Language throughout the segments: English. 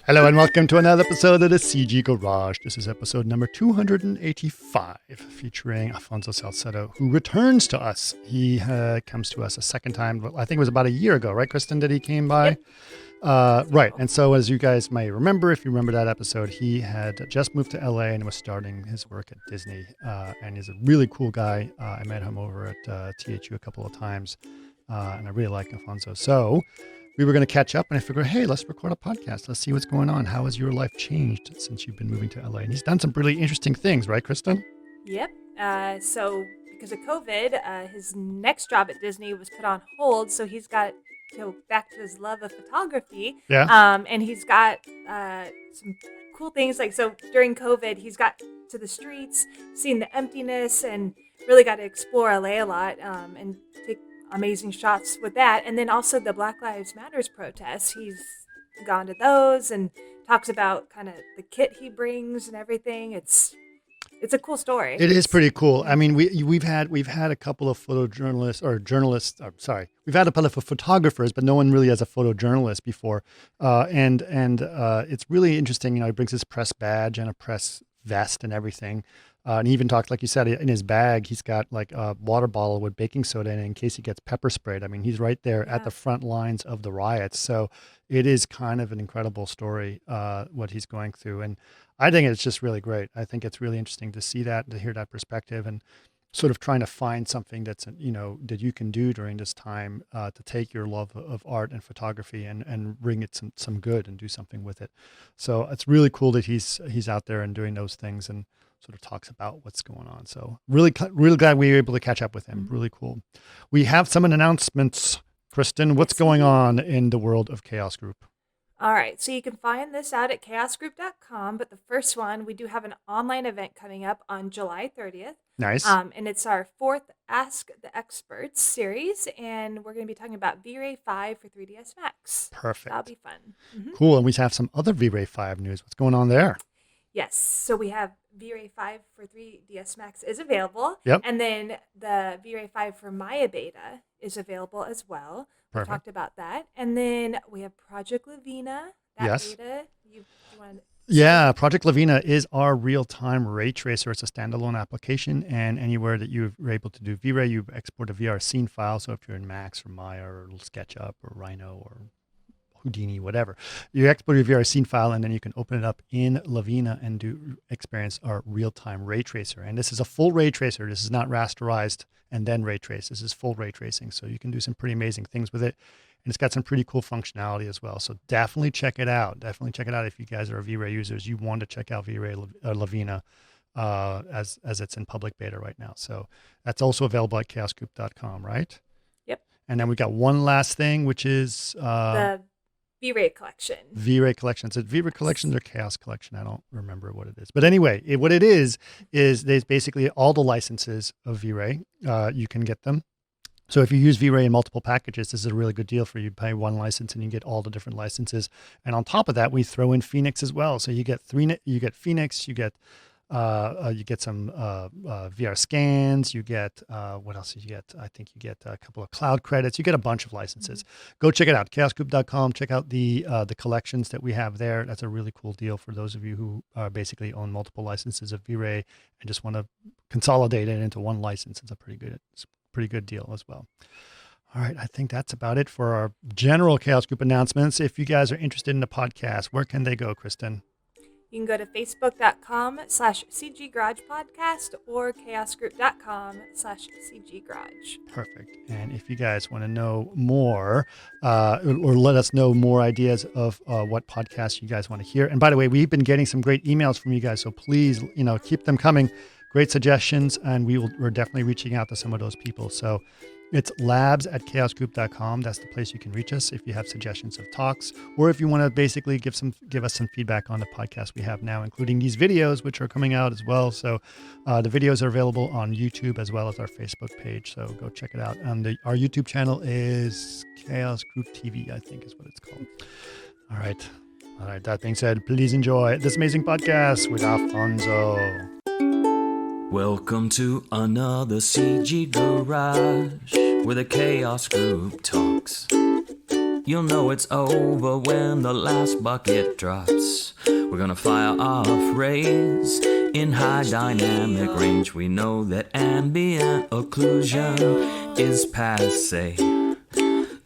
Hello and welcome to another episode of the CG Garage. This is episode number 285, featuring Afonso Salcedo, who returns to us. He comes to us a second time. I think it was about a year ago, right, Kristen, that he came by? Yep. Right. And so as you guys may remember, if you remember that episode, he had just moved to LA and was starting his work at Disney. And he's a really cool guy. I met him over at THU a couple of times, and I really like Afonso. So we were going to catch up, and I figured, hey, let's record a podcast. Let's see what's going on. How has your life changed since you've been moving to LA? And he's done some really interesting things, right, Kristen? Yep. So because of COVID, his next job at Disney was put on hold. So he's got to go back to his love of photography. Yeah. And he's got some cool things. Like, so during COVID, he's got to the streets, seen the emptiness, and really got to explore LA a lot and take amazing shots with that. And then also the Black Lives Matters protests. He's gone to those and talks about kind of the kit he brings and everything. It's a cool story. It is pretty cool. I mean, we've had a couple of photojournalists or journalists. We've had a couple of photographers, but no one really has a photojournalist before. And it's really interesting. You know, he brings his press badge and a press vest and everything. And he even talked, like you said, in his bag, he's got like a water bottle with baking soda in it in case he gets pepper sprayed. I mean, he's right there at the front lines of the riots. So it is kind of an incredible story, what he's going through. And I think it's just really great. I think it's really interesting to see that, to hear that perspective, and sort of trying to find something that's, you know, that you can do during this time to take your love of art and photography and bring it some good and do something with it. So it's really cool that he's out there and doing those things and sort of talks about what's going on. So really glad we were able to catch up with him. Really cool. We have some announcements. Kristen, what's going on in the world of Chaos Group? All right, so you can find this out at chaosgroup.com, but the first one, we do have an online event coming up on July 30th. Nice. And it's our fourth Ask the Experts series, and we're going to be talking about V-Ray 5 for 3ds Max. Perfect. That'll be fun. Mm-hmm. Cool. And we have some other V-Ray 5 news. What's going on there? Yes, so we have V-Ray 5 for 3ds Max is available. Yep. And then the V-Ray 5 for Maya Beta is available as well. Perfect. We talked about that. And then we have Project Lavina. That beta. You want to... Yeah, Project Lavina is our real-time ray tracer. It's a standalone application, and anywhere that you're able to do V-Ray, you export a VR scene file. So if you're in Max or Maya or SketchUp or Rhino or Houdini, whatever, you export your VR scene file, and then you can open it up in Lavina and experience our real-time ray tracer. And this is a full ray tracer. This is not rasterized and then ray trace. This is full ray tracing. So you can do some pretty amazing things with it. And it's got some pretty cool functionality as well. So definitely check it out. Definitely check it out if you guys are V-Ray users. You want to check out V-Ray Lavina as it's in public beta right now. So that's also available at chaosgroup.com, right? Yep. And then we got one last thing, which is the V-Ray collection. V-Ray collection. Is it V-Ray collection or Chaos collection? I don't remember what it is. But anyway, what it is there's basically all the licenses of V-Ray. You can get them. So if you use V-Ray in multiple packages, this is a really good deal for you. Pay one license and you get all the different licenses. And on top of that, we throw in Phoenix as well. So you get Phoenix, you get some VR scans, you get what else did you get? I think you get a couple of cloud credits. You get a bunch of licenses. Go check it out, chaosgroup.com. Check out the collections that we have there. That's a really cool deal for those of you who basically own multiple licenses of V-Ray and just want to consolidate it into one license. It's a pretty good deal as well. All right, I think that's about it for our general Chaos Group announcements. If you guys are interested in the podcast, where can they go, Kristen? You can go to facebook.com/CGGaragePodcast or chaosgroup.com/CGGarage. Perfect. And if you guys want to know more or let us know more ideas of what podcasts you guys want to hear. And by the way, we've been getting some great emails from you guys, so please, keep them coming. Great suggestions, and we're definitely reaching out to some of those people. So it's labs@chaosgroup.com. That's the place you can reach us if you have suggestions of talks, or if you want to basically give us some feedback on the podcast we have now, including these videos, which are coming out as well. So the videos are available on YouTube as well as our Facebook page. So go check it out. And our YouTube channel is Chaos Group TV, I think is what it's called. All right. That being said, please enjoy this amazing podcast with Afonso. Welcome to another CG Garage, where the Chaos Group talks. You'll know it's over when the last bucket drops. We're gonna fire off rays in high dynamic range. We know that ambient occlusion is passe.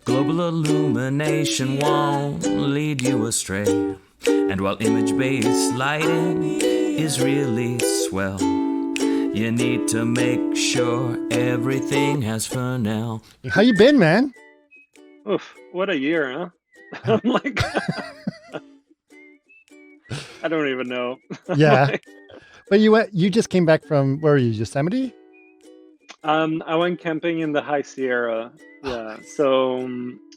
Global illumination won't lead you astray. And while image-based lighting is really swell, you need to make sure everything has Fresnel. How you been, man? Oof, what a year, huh? I'm like, I don't even know. Yeah, Like, but you just came back from where are you, Yosemite? I went camping in the High Sierra. Oh, Yeah, nice. so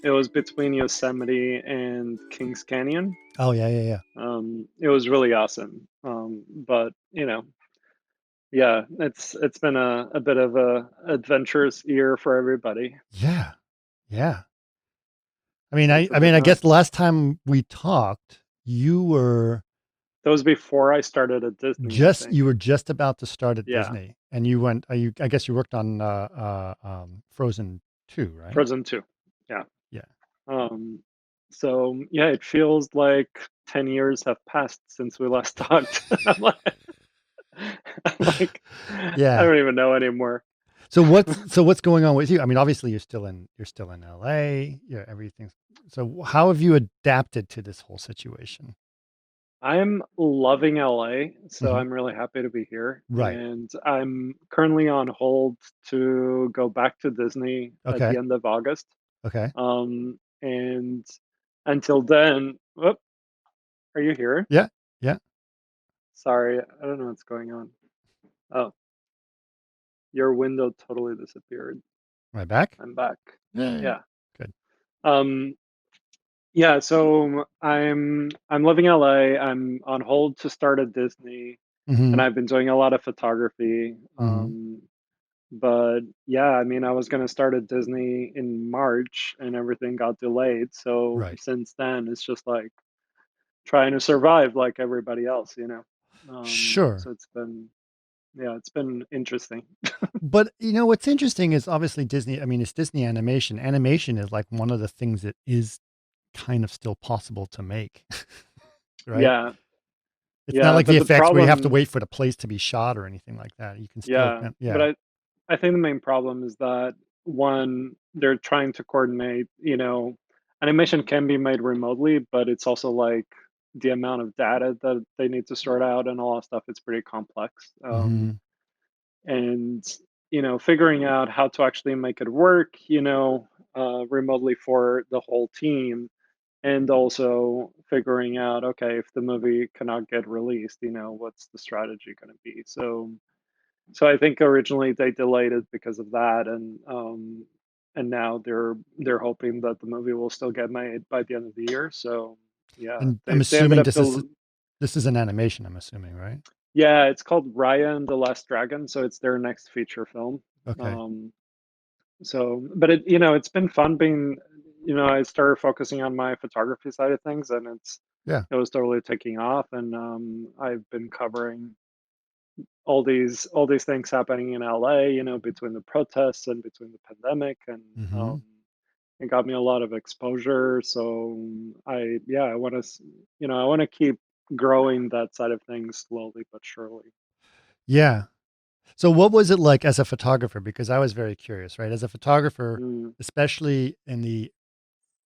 it was between Yosemite and Kings Canyon. Oh yeah, yeah, yeah, It was really awesome. But yeah, it's been a bit of a adventurous year for everybody. yeah, yeah. So it's a I bit mean, I guess the nuts. last time we talked, That was before I started at Disney, I think. you were just about to start at Yeah, Disney, and you went. I guess you worked on Frozen 2, right? Frozen 2. Yeah. Yeah, Um, so yeah, it feels like 10 years have passed since we last talked. I'm like, I yeah. don't even know anymore. So what's going on with you? I mean, obviously you're still in LA. Yeah, everything's. So how have you adapted to this whole situation? I'm loving LA, so Hmm. I'm really happy to be here. Right. And I'm currently on hold to go back to Disney at the Okay. end of August. Okay. And until then, whoop, are you here? Yeah. Yeah. Sorry, I don't know what's going on. Oh, your window totally disappeared. Am I back? I'm back. Yeah. Yeah. Good. Um, yeah, so I'm living in LA. I'm on hold to start at Disney, Hmm. and I've been doing a lot of photography. Hmm. But yeah, I mean, I was gonna start at Disney in March, and everything got delayed. So Right. since then, it's just like trying to survive like everybody else, you know. Sure. So it's been, yeah, it's been interesting. But what's interesting is obviously Disney. I mean, it's Disney animation. Animation is like one of the things that is kind of still possible to make, right? Yeah, It's not yeah, like but the VFX where you have to problem, wait for the place to be shot or anything like that. You can still, yeah, but yeah. I think the main problem is that one, they're trying to coordinate, animation can be made remotely, but it's also like the amount of data that they need to sort out and all that stuff, it's pretty complex. Hmm. And, figuring out how to actually make it work, remotely for the whole team. And also figuring out, okay, if the movie cannot get released, what's the strategy going to be? So I think originally they delayed it because of that, and now they're hoping that the movie will still get made by the end of the year. So yeah, And I'm they ended assuming up this is an animation. I'm assuming, right? yeah, it's called Raya and the Last Dragon, so it's their next feature film. Okay. Um, but it's been fun being, I started focusing on my photography side of things, and Yeah. it was totally taking off, and I've been covering all these things happening in LA, between the protests and between the pandemic, and Hmm. it got me a lot of exposure. So I want to, I want to keep growing that side of things slowly but surely. Yeah. So what was it like as a photographer? Because I was very curious, right? As a photographer, Mm, especially in the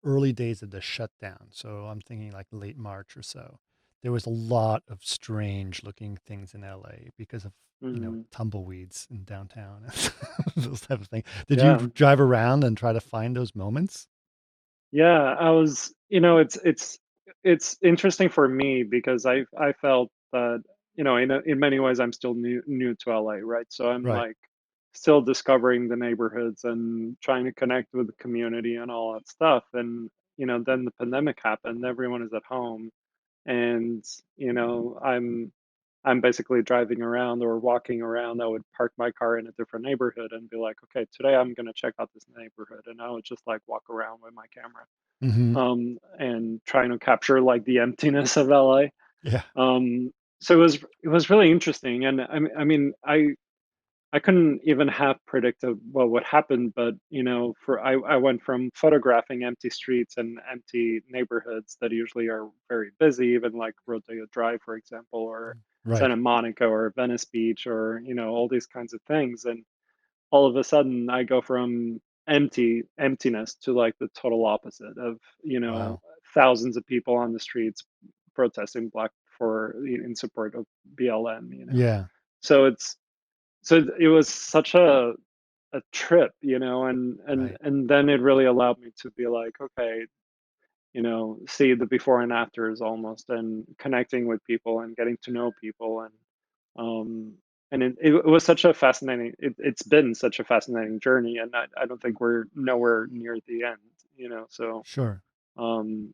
early days of the shutdown. So I'm thinking like late March or so. There was a lot of strange looking things in LA because of, mhm. tumbleweeds in downtown, those type of things. Did you Yeah, drive around and try to find those moments? yeah. I was, it's interesting for me because I felt that, in many ways I'm still new to LA, right? So I'm Right. like still discovering the neighborhoods and trying to connect with the community and all that stuff. And then the pandemic happened. Everyone is at home, and I'm basically driving around or walking around. I would park my car in a different neighborhood and be like, okay, today I'm going to check out this neighborhood, and I would just like walk around with my camera, Hmm. and trying to capture like the emptiness of LA. Yeah. So it was really interesting, and I mean I couldn't even have predicted what would happen, but for I went from photographing empty streets and empty neighborhoods that usually are very busy, even like Rodeo Drive, for example, or Right. Santa Monica or Venice Beach, or all these kinds of things. And all of a sudden I go from emptiness to like the total opposite of, Wow. thousands of people on the streets protesting black for in support of BLM. Yeah. So it was such a trip, and Right. and then it really allowed me to be like, okay, see the before and afters almost, and connecting with people and getting to know people. Um and it was such a fascinating, it's been such a fascinating journey, and I don't think we're nowhere near the end, so Sure. um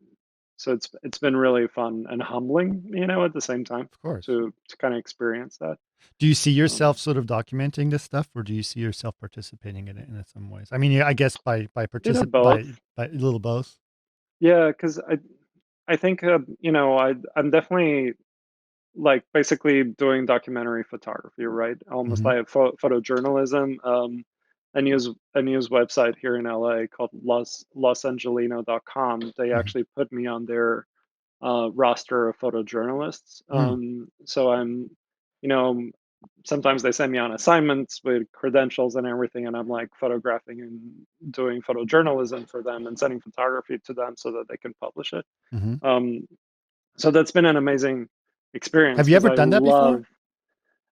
it's been really fun and humbling, at the same time, Of course. to kind of experience that. Do you see um yourself sort of documenting this stuff, or do you see yourself participating in it in some ways? I mean, yeah, I guess by bit of particip both. by a little both. Yeah, because I think I'm definitely like basically doing documentary photography, right? Almost Mhm. like photojournalism. A news website here in LA called losangelino.com. They Mhm. actually put me on their roster of photojournalists. Mm. So I'm, you know, sometimes they send me on assignments with credentials and everything, and I'm like photographing and doing photojournalism for them and sending photography to them so that they can publish it. Mhm. Um, so that's been an amazing experience Have you because ever I done that before?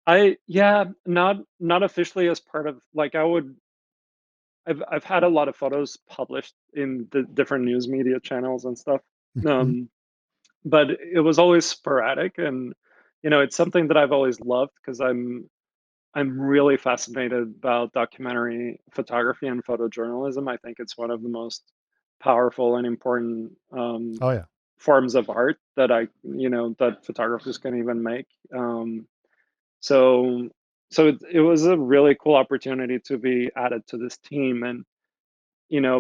love. Yeah, not officially as part of, like, I've had a lot of photos published in the different news media channels and stuff. Mhm. Um, but it was always sporadic, and it's something that I've always loved because I'm really fascinated about documentary photography and photojournalism. I think it's one of the most powerful and important Oh, yeah. forms of art that photographers can even make. So it was a really cool opportunity to be added to this team, and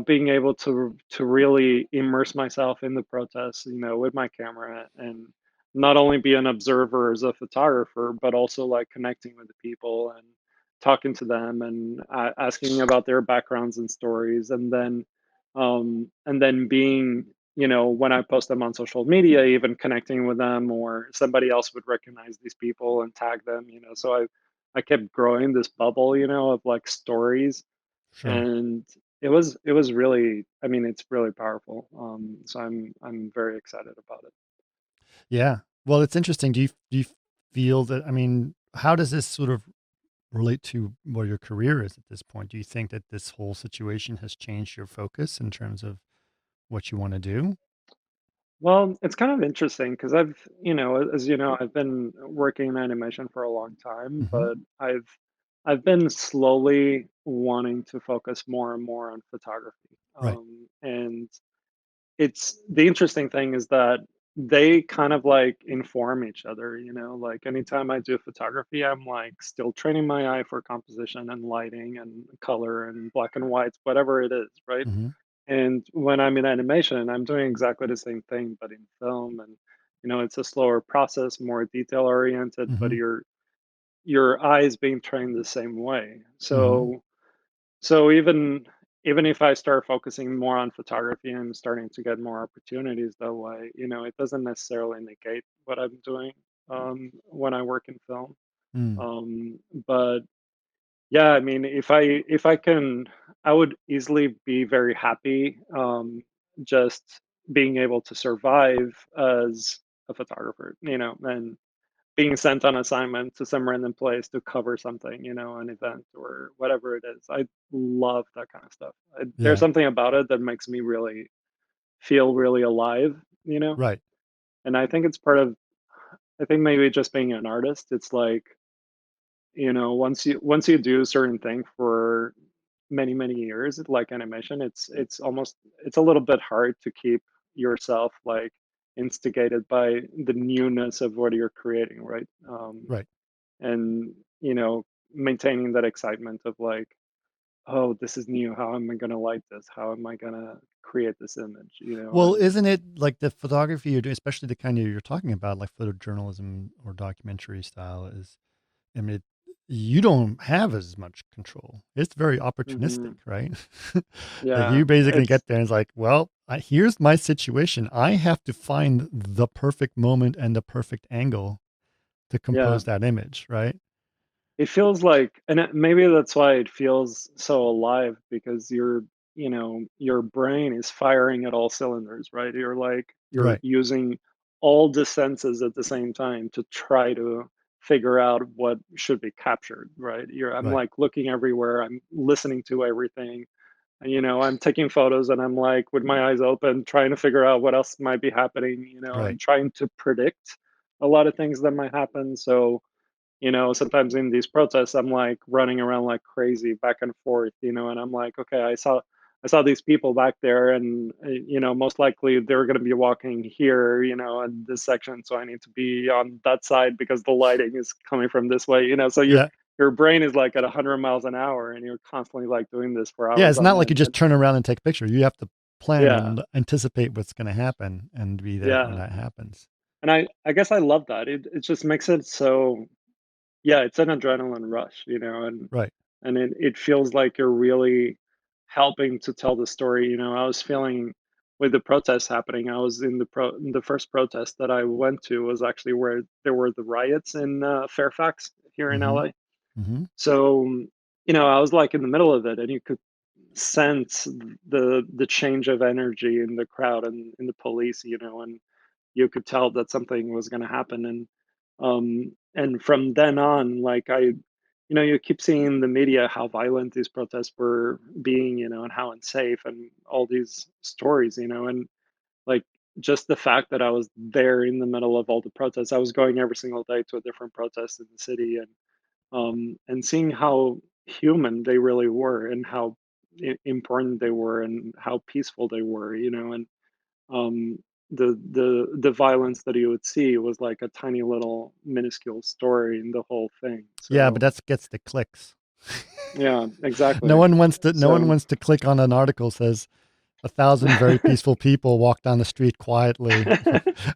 being able to really immerse myself in the protests, with my camera, and not only be an observer as a photographer, but also like connecting with the people and talking to them and asking about their backgrounds and stories, and then being, when I post them on social media, even connecting with them, or somebody else would recognize these people and tag them, so I kept growing this bubble, of like stories. Sure. And it was really, I mean, it's really powerful. So I'm very excited about it. Yeah. Well, it's interesting. Do you feel that, I mean, how does this sort of relate to what your career is at this point? Do you think that this whole situation has changed your focus in terms of what you wanna do? Well, it's kind of interesting because as you know, I've been working in animation for a long time, Mhm. but I've been slowly wanting to focus more and more on photography. Right. And it's the interesting thing is that they kind of like inform each other, like anytime I do photography, I'm like still training my eye for composition and lighting and color and black and white, whatever it is, right? Mhm. And when I'm in animation, I'm doing exactly the same thing, but in film. And it's a slower process, more detail oriented, but Mhm. your eye is being trained the same way. Mhm. So even if I start focusing more on photography and starting to get more opportunities that way, it doesn't necessarily negate what I'm doing when I work in film. Mm. But yeah, I mean, if I can, I would easily be very happy, just being able to survive as a photographer, and being sent on assignment to some random place to cover something, an event or whatever it is. I love that kind of stuff. There's Yeah. something about it that makes me really feel really alive, you know? Right. And I think it's part of, I think maybe just being an artist, it's like, once you do a certain thing for many, many years, like animation, it's a little bit hard to keep yourself like instigated by the newness of what you're creating, right? Right. And maintaining that excitement of like, oh, this is new, how am I going to light this, how am I going to create this image, Well, and isn't it like the photography you're doing, especially the kind you're talking about, like photojournalism or documentary style is, I mean, you don't have as much control. It's very opportunistic, Hmm. right? Like Yeah, you basically it's get there and it's like, well, here's my situation. I have to find the perfect moment and the perfect angle to yeah. compose that image, right? It feels like, and maybe that's why it feels so alive, because your brain is firing at all cylinders, right? You're Right, using all the senses at the same time to try to figure out what should be captured, right? I'm right, like looking everywhere, I'm listening to everything, and, I'm taking photos, and I'm like with my eyes open, trying to figure out what else might be happening, right. and trying to predict a lot of things that might happen. So sometimes in these protests, I'm like running around like crazy back and forth, and I'm like, okay, I saw these people back there, and most likely they're going to be walking here, in this section, so I need to be on that side because the lighting is coming from this way, so Yeah. your brain is like at 100 miles an hour, and you're constantly like doing this for Yeah, hours it's on not like you end. just And turn around and take a picture. You have to plan yeah, and anticipate what's going to happen and be there when yeah, that happens. and I guess I love that. It just makes it so, yeah, it's an adrenaline rush, Right. and it feels like you're really helping to tell the story. I was feeling with the protests happening. I was in the first protest that I went to was actually where there were the riots in Fairfax here in Mhm. LA. Mhm. So I was like in the middle of it, and you could sense the change of energy in the crowd and in the police, and you could tell that something was going to happen. And from then on, like you keep seeing in the media how violent these protests were being, and how unsafe, and all these stories, and like just the fact that I was there in the middle of all the protests. I was going every single day to a different protest in the city, and seeing how human they really were, and how important they were, and how peaceful they were, and um, the violence that you would see was like a tiny little minuscule story in the whole thing. Yeah, but So that gets the clicks. yeah, No exactly. one wants to no one So wants to click on an article says 1,000 very peaceful people walked down the street quietly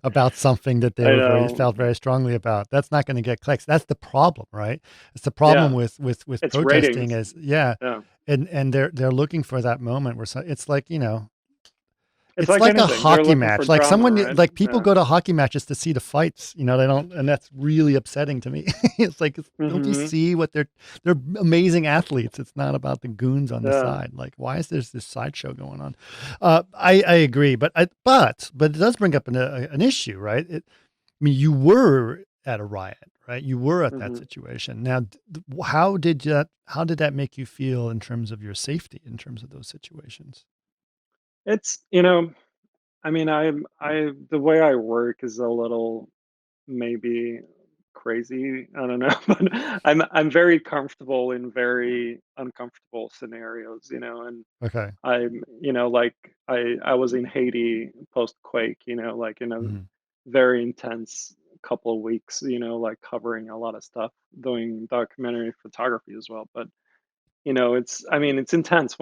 about something that they I were know. felt very strongly about. That's not going to get clicks. That's the problem, right? It's the problem Yeah, with it's protesting ratings. is yeah, Yeah, and they're looking for that moment where it's like, it's it's like like a anything. They're hockey looking for match. Like drama, someone right? like people Yeah. go to hockey matches to see the fights. They don't, and that's really upsetting to me. It's like, don't you Hmm. see what they're amazing athletes? It's not about the goons on the Yeah. side. Like, why is there this sideshow going on? I agree, but it does bring up an issue, right? I mean, you were at a riot, right? You were at that Hmm. situation. Now, how did that make you feel in terms of your safety in terms of those situations? It's I mean, the way I work is a little maybe crazy. I don't know, but I'm very comfortable in very uncomfortable scenarios, and Okay. like I was in Haiti post quake, like in a Mhm. very intense couple of weeks, like covering a lot of stuff, doing documentary photography as well. But I mean, it's intense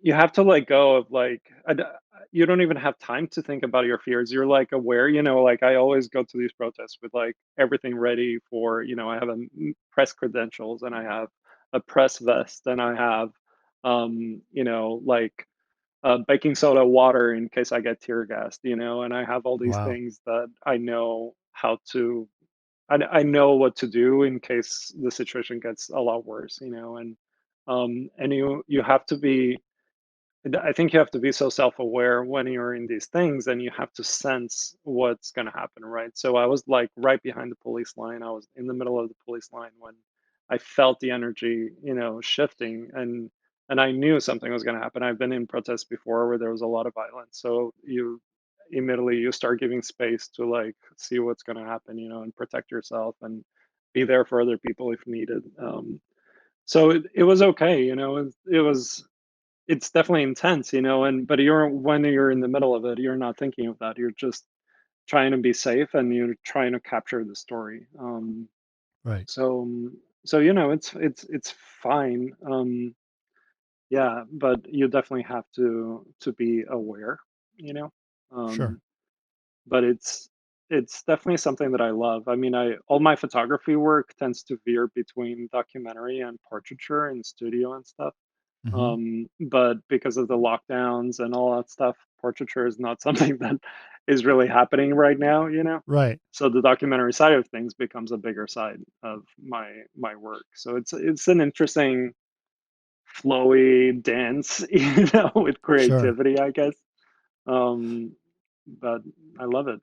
you have to let go of like you don't even have time to think about your fears. You're like aware, like I always go to these protests with like everything ready for, I have press credentials, and I have a press vest, and I have like baking soda water in case I get tear gassed, and I have all these Wow. things that I know how to I know what to do in case the situation gets a lot worse, and you have to be I think you have to be so self-aware when you're in these things, and you have to sense what's going to happen, right? So I was like right behind the police line. I was in the middle of the police line when I felt the energy, shifting, and I knew something was going to happen. I've been in protests before where there was a lot of violence, so you start giving space to like see what's going to happen, and protect yourself and be there for other people if needed. So it was okay, it's definitely intense, and but when you're in the middle of it, you're not thinking of that. You're just trying to be safe, and you're trying to capture the story. Right. So it's fine. Yeah, but you definitely have to be aware, you know. Sure. Um, but it's definitely something that I love. I mean, I all my photography work tends to veer between documentary and portraiture and studio and stuff. Hmm. But because of the lockdowns and all that stuff, portraiture is not something that is really happening right now, you know? Right. So the documentary side of things becomes a bigger side of my work. So it's an interesting flowy dance, you know, with Sure. creativity, I guess. Um, but I love it.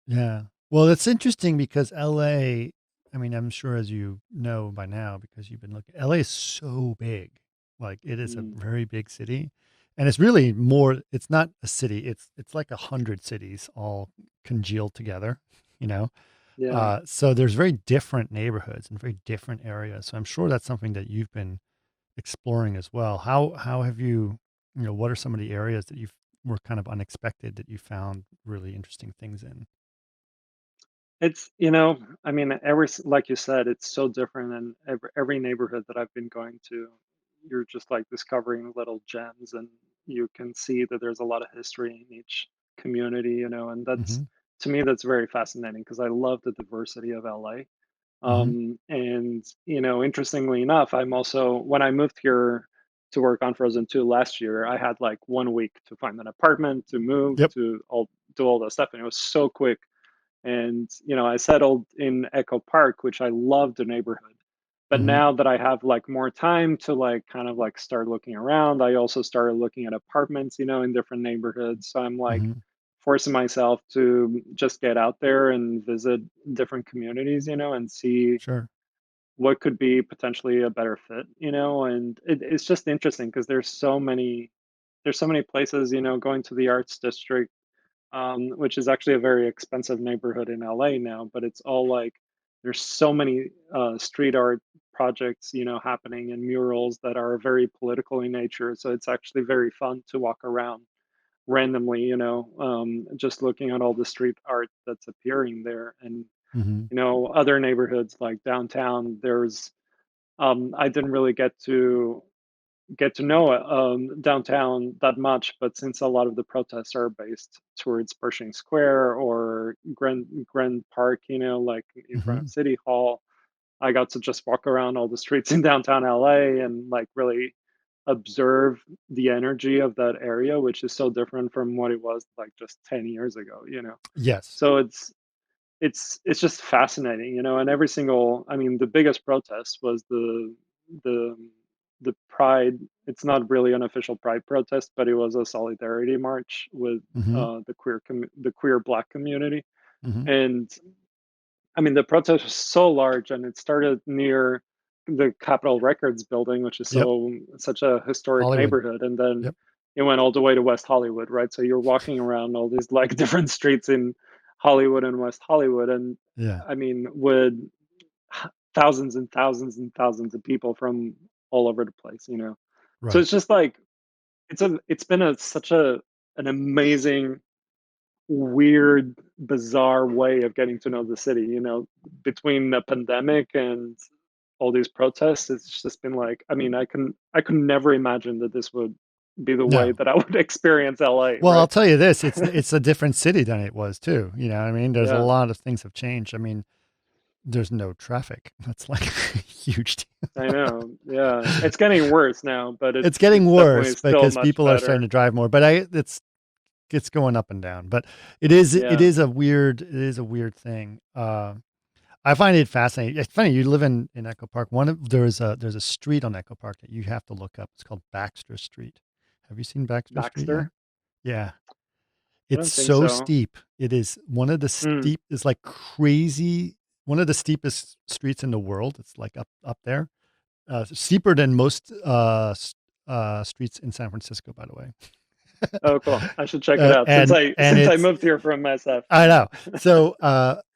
Yeah. Well, it's interesting because LA, I mean, I'm sure as you know by now because you've been looking, LA is so big. Like it is a Mm, very big city. And it's really more, it's not a city. It's like 100 cities all congealed together, you know? yeah. So there's very different neighborhoods and very different areas. So I'm sure that's something that you've been exploring as well. How have you, what are some of the areas that you were kind of unexpected that you found really interesting things in? It's, I mean, like you said, it's so different, and every neighborhood that I've been going to, you're just like discovering little gems, and you can see that there's a lot of history in each community, and that's, Hmm. to me, that's very fascinating because I love the diversity of LA. Hmm. And interestingly enough, I'm also when I moved here to work on Frozen 2 last year, I had like 1 week to find an apartment, to move, Yep. to all do all that stuff, and it was so quick. And I settled in Echo Park, which I love the neighborhood. But Hmm. now that I have like more time to like kind of like start looking around, I also started looking at apartments, in different neighborhoods. So I'm like Hmm. forcing myself to just get out there and visit different communities, and see Sure. what could be potentially a better fit, and it's just interesting because there's so many places, going to the arts district, which is actually a very expensive neighborhood in LA now, but it's all like there's so many street art projects, happening, and murals that are very political in nature. So it's actually very fun to walk around randomly, just looking at all the street art that's appearing there. And Hmm. other neighborhoods like downtown, I didn't really get to know downtown that much, but since a lot of the protests are based towards Pershing Square or Grand Park, like in front of Hmm. City Hall, I got to just walk around all the streets in downtown LA and like really observe the energy of that area, which is so different from what it was like just 10 years ago. Yes. So it's just fascinating, and every single, I mean, the biggest protest was the the pride. It's not really an official pride protest, but it was a solidarity march with Hmm. the queer black community. Hmm. And I mean, the protest was so large, and it started near the Capitol Records building, which is Yep. such a historic Hollywood. neighborhood, and then Yep. it went all the way to West Hollywood, right? So you're walking around all these like different streets in Hollywood and West Hollywood, and Yeah. I mean, with thousands and thousands and thousands of people from all over the place. So Right. it's just like it's been such an amazing, weird, bizarre way of getting to know the city. Between the pandemic and all these protests, it's just been like, I mean, I could never imagine that this would be the way No. that I would experience LA, Well, I'll right? tell you this, it's a different city than it was too. You know what I mean? There's a Yeah, lot of things have changed. I mean, there's no traffic. That's like a huge I deal. know. Yeah, it's getting worse now, but It's it's getting it's definitely worse still because much people are starting better. to drive more, but it's going up and down. But it Yeah, is a weird thing. I find it fascinating. It's funny you live in Echo Park. There's a street on Echo Park that you have to look up. It's called Baxter Street. Have you seen Baxter Street yet? Baxter. Yeah. I It's don't think so so. steep. It is one of the Mm, steep is like crazy one of the steepest streets in the world. It's like up there. Steeper than most streets in San Francisco, by the way. oh, cool. I should check it out since I And since I it's moved here from SF. I know. So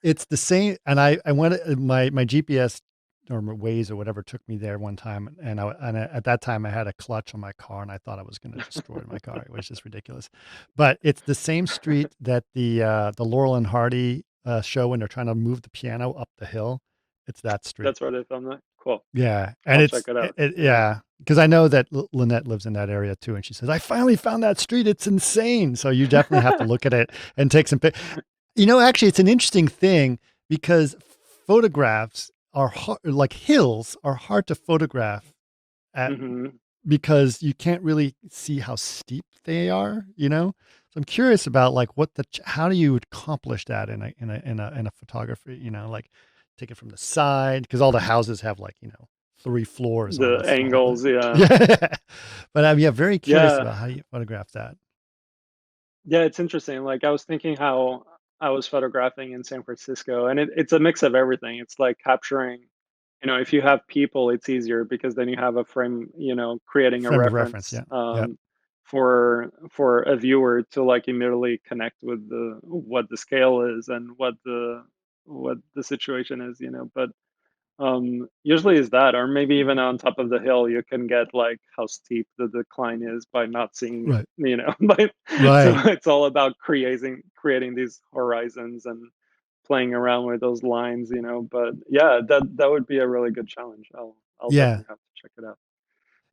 it's the same. And I went my GPS or my Waze or whatever took me there one time, at that time I had a clutch on my car, and I thought I was going to destroy my car. It was just ridiculous. But it's the same street that the Laurel and Hardy show when they're trying to move the piano up the hill. It's that street. That's where they filmed that. Cool. Yeah, and I'll check it out. Yeah. yeah, because I know that Lynette lives in that area too, and she says I finally found that street. It's insane. So you definitely have to look at it and take some pic. Actually, it's an interesting thing because photographs are hard, like hills are hard to photograph at Hmm. because you can't really see how steep they are. So I'm curious about like how do you accomplish that in a photography? Like take it from the side because all the houses have like 3 floors on The a small thing. angles, yeah. Yeah, but I'm very curious Yeah. about how you photograph that. Yeah, it's interesting. Like I was thinking how I was photographing in San Francisco, and it's a mix of everything. It's like capturing, if you have people, it's easier because then you have a frame, creating a Frame of reference. reference Yeah, yeah, for a viewer to like immediately connect with the what the scale is and what the situation is, But usually is that, or maybe even on top of the hill, you can get like how steep the decline is by not seeing, right, by, so right. it's all about creating these horizons and playing around with those lines, But yeah, that would be a really good challenge. I'll Yeah. definitely have to check it out.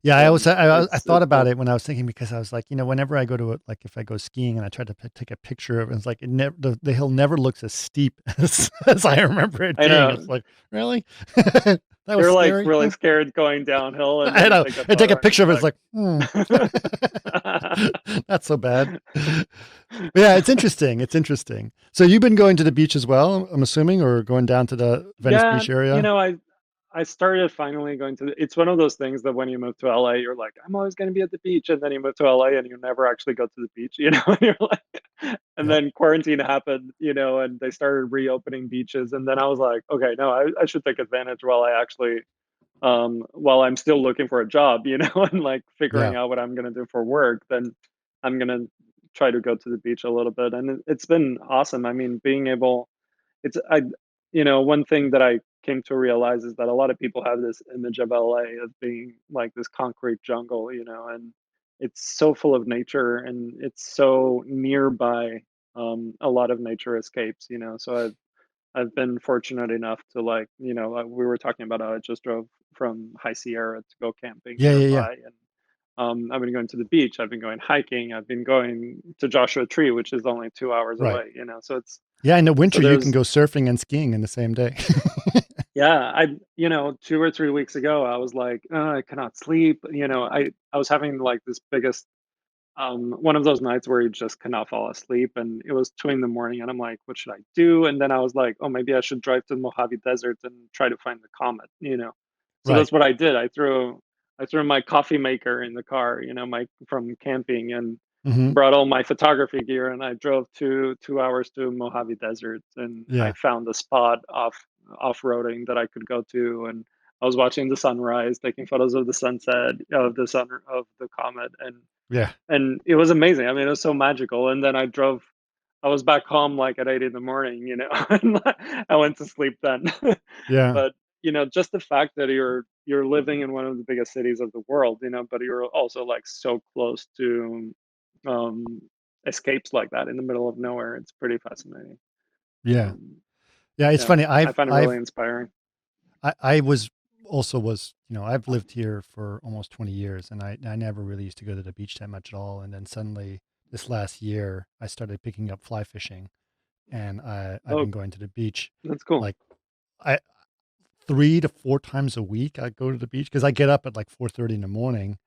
Yeah, I But was I thought it's about cool. it when I was thinking because I was like, whenever I go to it, like if I go skiing and I try to take a picture of it, it's like it never the hill never looks as steep as I remember it I being. It's know like, really? That was you're like scary. really scared going downhill, and then I you know. take a I take a photo, and picture you're of it, it's like, like, not so bad. But yeah, it's interesting. It's interesting. So you've been going to the beach as well, I'm assuming, or going down to the Venice yeah, Beach area? I started finally going to it's one of those things that when you move to LA, you're like, I'm always going to be at the beach. And then you move to LA and you never actually go to the beach, and you're like, and Yep. then quarantine happened, and they started reopening beaches. And then I was like, okay, no, I should take advantage while I'm still looking for a job, and like figuring Yeah. out what I'm going to do for work. Then I'm going to try to go to the beach a little bit. And it's been awesome. I mean, being able, it's I one thing that I came to realize is that a lot of people have this image of LA as being like this concrete jungle, and it's so full of nature and it's so nearby a lot of nature escapes, so I've been fortunate enough to like, we were talking about how I just drove from High Sierra to go camping Yeah. Yeah. Yeah. nearby, and I've been going to the beach, I've been going hiking, I've been going to Joshua Tree, which is only 2 hours Right. away, so it's Yeah. In the so winter, you can there's go surfing and skiing in the same day. yeah, 2 or 3 weeks ago, I was like, I cannot sleep. I was having like this biggest one of those nights where you just cannot fall asleep, and it was 2 in the morning, and I'm like, what should I do? And then I was like, oh, maybe I should drive to the Mojave Desert and try to find the comet. So Right. that's what I did. I threw my coffee maker in the car, my from camping, and Hmm. brought all my photography gear, and I drove 2 hours to Mojave Desert, and I Yeah. found a spot off-roading that I could go to, and I was watching the sunrise, taking photos of the sunset, of the comet, Yeah. and it was amazing. I mean, it was so magical. And then I was back home like at 8 in the morning, and I went to sleep then. Yeah. But just the fact that you're living in one of the biggest cities of the world, but you're also like so close to um, escapes like that in the middle of nowhere. It's pretty fascinating. Yeah. Um, Yeah. It's yeah, funny. I find it really inspiring. I was also was, I've lived here for almost 20 years and I never really used to go to the beach that much at all. And then suddenly this last year, I started picking up fly fishing and I've Oh, been going to the beach that's cool. like I 3 to 4 times a week. I go to the beach because I get up at like 4:30 in the morning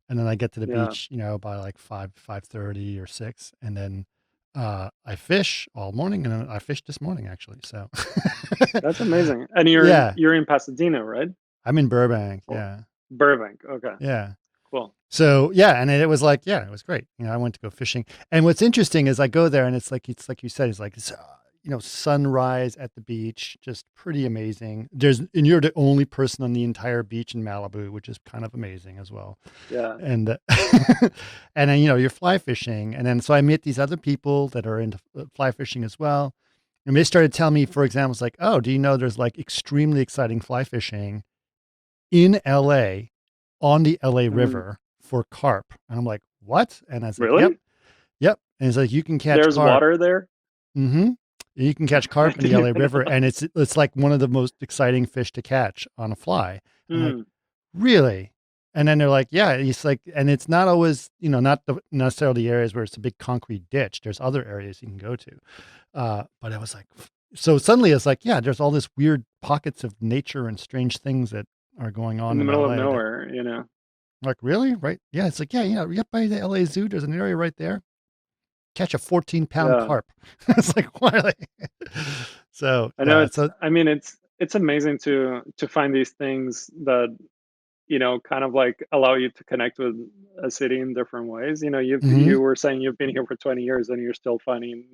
and then I get to the Yeah, beach, by like 5:30 or 6. And then I fish all morning and then I fished this morning actually. So that's amazing. And you're in yeah, you're in Pasadena, right? I'm in Burbank. Or Yeah. Burbank. Okay, Yeah. cool. So yeah, and it was like, yeah, it was great. I went to go fishing, and what's interesting is I go there, and it's like you said, it's like sunrise at the beach, just pretty amazing. And you're the only person on the entire beach in Malibu, which is kind of amazing as well. Yeah. And and then you're fly fishing, and then so I meet these other people that are into fly fishing as well, and they started telling me, for example, it's like, oh, do you know there's like extremely exciting fly fishing in LA on the LA Mhm. River for carp. And I'm like, what? And I was like, yep, Really? yep. And he's like, you can catch There's carp. water there? Mm-hmm. You can catch I carp in the didn't LA even River, know. and it's like one of the most exciting fish to catch on a fly. I'm like, Hmm. really? And then they're like, yeah, it's like, and it's not always, not necessarily the areas where it's a big concrete ditch. There's other areas you can go to. But I was like, so suddenly it's like, yeah, there's all this weird pockets of nature and strange things that are going in on the in middle of LA that, nowhere, you know. like, really? Right. Yeah. It's like, yeah, right by the LA Zoo. There's an area right there. Catch a 14-pound Yeah. carp. It's like, why are they? So, I know yeah. it's So, I mean it's amazing to find these things that, kind of like allow you to connect with a city in different ways. mhm, You were saying you've been here for 20 years and you're still finding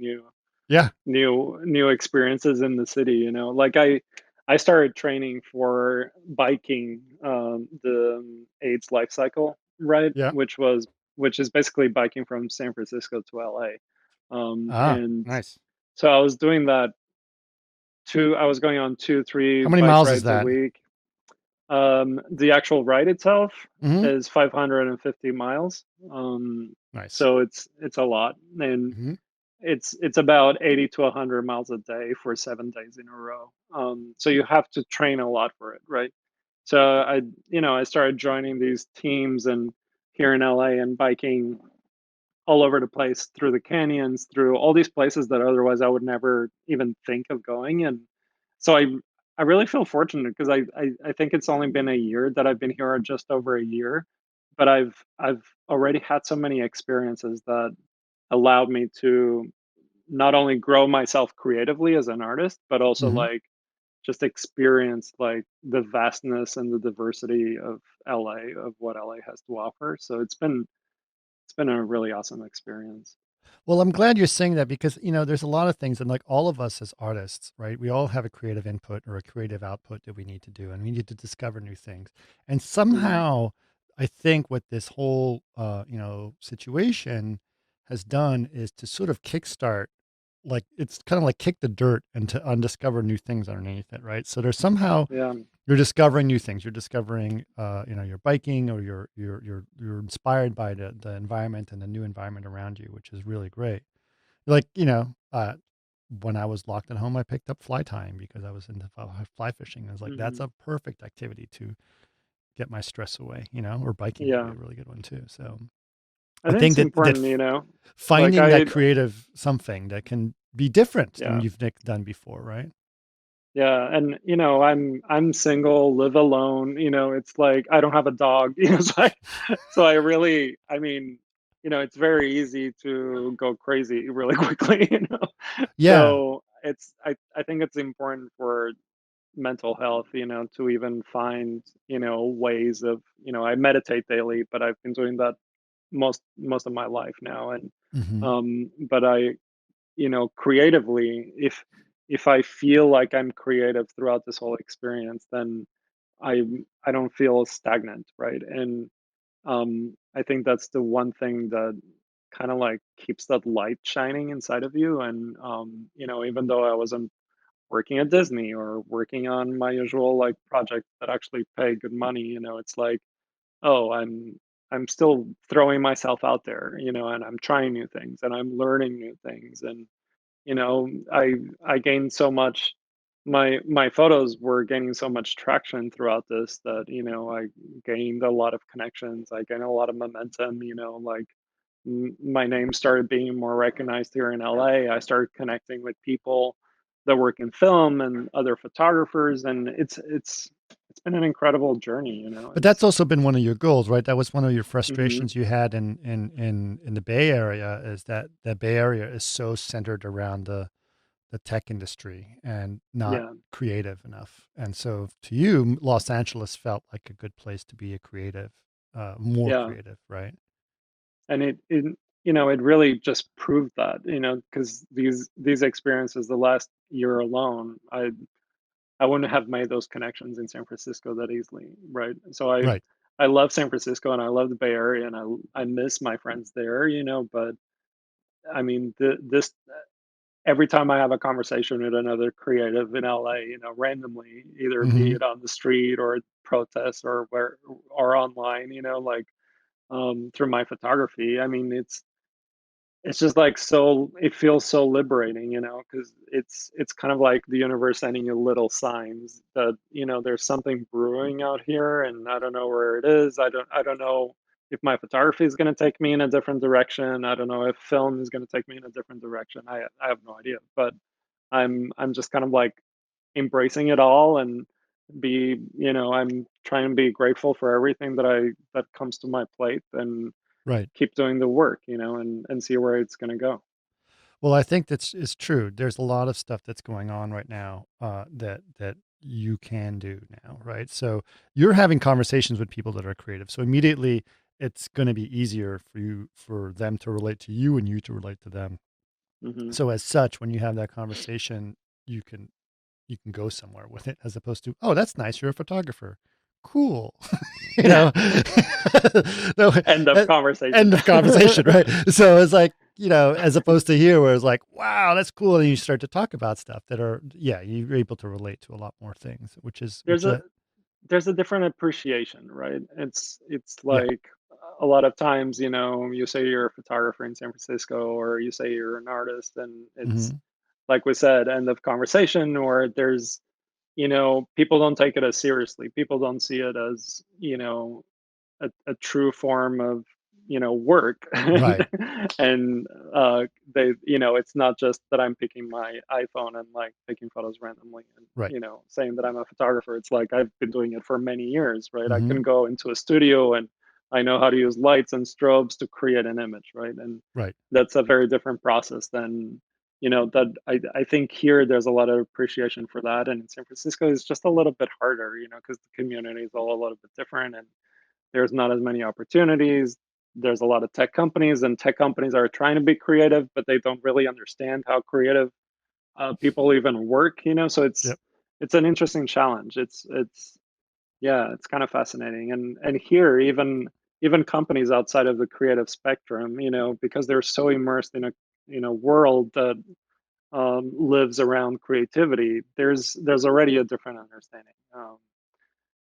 yeah. new experiences in the city. Like I started training for biking, the AIDS life cycle, right? Yeah. Which is basically biking from San Francisco to LA. Ah, And nice. so I was doing that. I was going on two, three How many bike miles is rides a that? week. The actual ride itself Hmm. is 550 miles. Nice. So it's a lot, and Hmm. it's about 80 to 100 miles a day for 7 days in a row. So you have to train a lot for it, right? So I started joining these teams and here in LA and biking all over the place through the canyons, through all these places that otherwise I would never even think of going. And so I really feel fortunate because I think it's only been a year that I've been here, or just over a year, but I've already had so many experiences that allowed me to not only grow myself creatively as an artist, but also Hmm. like just experience like the vastness and the diversity of LA, of what LA has to offer. So it's been a really awesome experience. Well, I'm glad you're saying that because, there's a lot of things, and like all of us as artists, right? We all have a creative input or a creative output that we need to do, and we need to discover new things. And Mhm. somehow, I think what this whole, situation has done is to sort of kickstart, like it's kind of like kick the dirt and to undiscover new things underneath it, right? So there's somehow Yeah, you're discovering new things. You're discovering, you're biking, or you're inspired by the environment and the new environment around you, which is really great. Like, when I was locked at home, I picked up fly tying because I was into fly fishing. I was like, that's mhm. a perfect activity to get my stress away, or biking would be Yeah. a really good one too. So I I think think it's that important, like finding that creative something that can be different than yeah, you've done before, right? yeah, and I'm single, live alone. It's like I don't have a dog. So I really, I mean, it's very easy to go crazy really quickly. Yeah. So I think it's important for mental health, to even find, ways of, I meditate daily, but I've been doing that most of my life now. And Hmm. but creatively, if I feel like I'm creative throughout this whole experience, then i I don't feel stagnant, right? And I think that's the one thing that kind of like keeps that light shining inside of you. And even though I wasn't working at Disney or working on my usual like project that actually pay good money, it's like, oh, I'm still throwing myself out there, and I'm trying new things and I'm learning new things. And you know, I gained so much. My photos were gaining so much traction throughout this that, I gained a lot of connections. I gained a lot of momentum. Like my name started being more recognized here in LA. I started connecting with people that work in film and other photographers, and it's been an incredible journey. But that's It's also been one of your goals, right? That was one of your hmm frustrations you had in the Bay Area, is that the Bay Area is so centered around the tech industry and not yeah, creative enough. And so to you, Los Angeles felt like a good place to be a creative, more yeah. creative, right? And it really just proved that, because these experiences, the last year alone, I wouldn't have made those connections in San Francisco that easily, right? So Right. I love San Francisco and I love the Bay Area and I miss my friends there, but I mean this every time I have a conversation with another creative in LA, randomly, either be Hmm. it on the street or at protests or where or online, like through my photography, I mean it's just like, so it feels so liberating, because it's kind of like the universe sending you little signs that, there's something brewing out here, and I don't know where it is. I don't know if my photography is going to take me in a different direction. I don't know if film is going to take me in a different direction. I have no idea, but I'm just kind of like embracing it all, and I'm trying to be grateful for everything that comes to my plate, and Right. keep doing the work, and see where it's going to go. Well, I think that's is true. There's a lot of stuff that's going on right now that you can do now, right? So you're having conversations with people that are creative. So immediately it's going to be easier for them to relate to you and you to relate to them. Hmm. So as such, when you have that conversation, you can you can go somewhere with it as opposed to, oh, that's nice. You're a photographer. Cool. you Yeah. know, no, End of conversation. end of conversation. Right. So it's like, as opposed to here where it's like, wow, that's cool. And you start to talk about stuff that are, yeah, you're able to relate to a lot more things, there's a there's a different appreciation, right? It's yeah. like a lot of times, you say you're a photographer in San Francisco, or you say you're an artist, and it's Hmm. like we said, end of conversation, or there's, people don't take it as seriously. People don't see it as, a true form of, work. Right. And they, it's not just that I'm picking my iPhone and like taking photos randomly, and Right. saying that I'm a photographer. It's like I've been doing it for many years, right? I Hmm. can go into a studio, and I know how to use lights and strobes to create an image, right? And Right. that's a very different process than, that I think here there's a lot of appreciation for that, and in San Francisco it's just a little bit harder, because the community is all a little bit different, and there's not as many opportunities. There's a lot of tech companies, and tech companies are trying to be creative, but they don't really understand how creative people even work. So Yep. it's an interesting challenge. It's Yeah, it's kind of fascinating. And here, even companies outside of the creative spectrum, because they're so immersed in a world that lives around creativity, there's already a different understanding.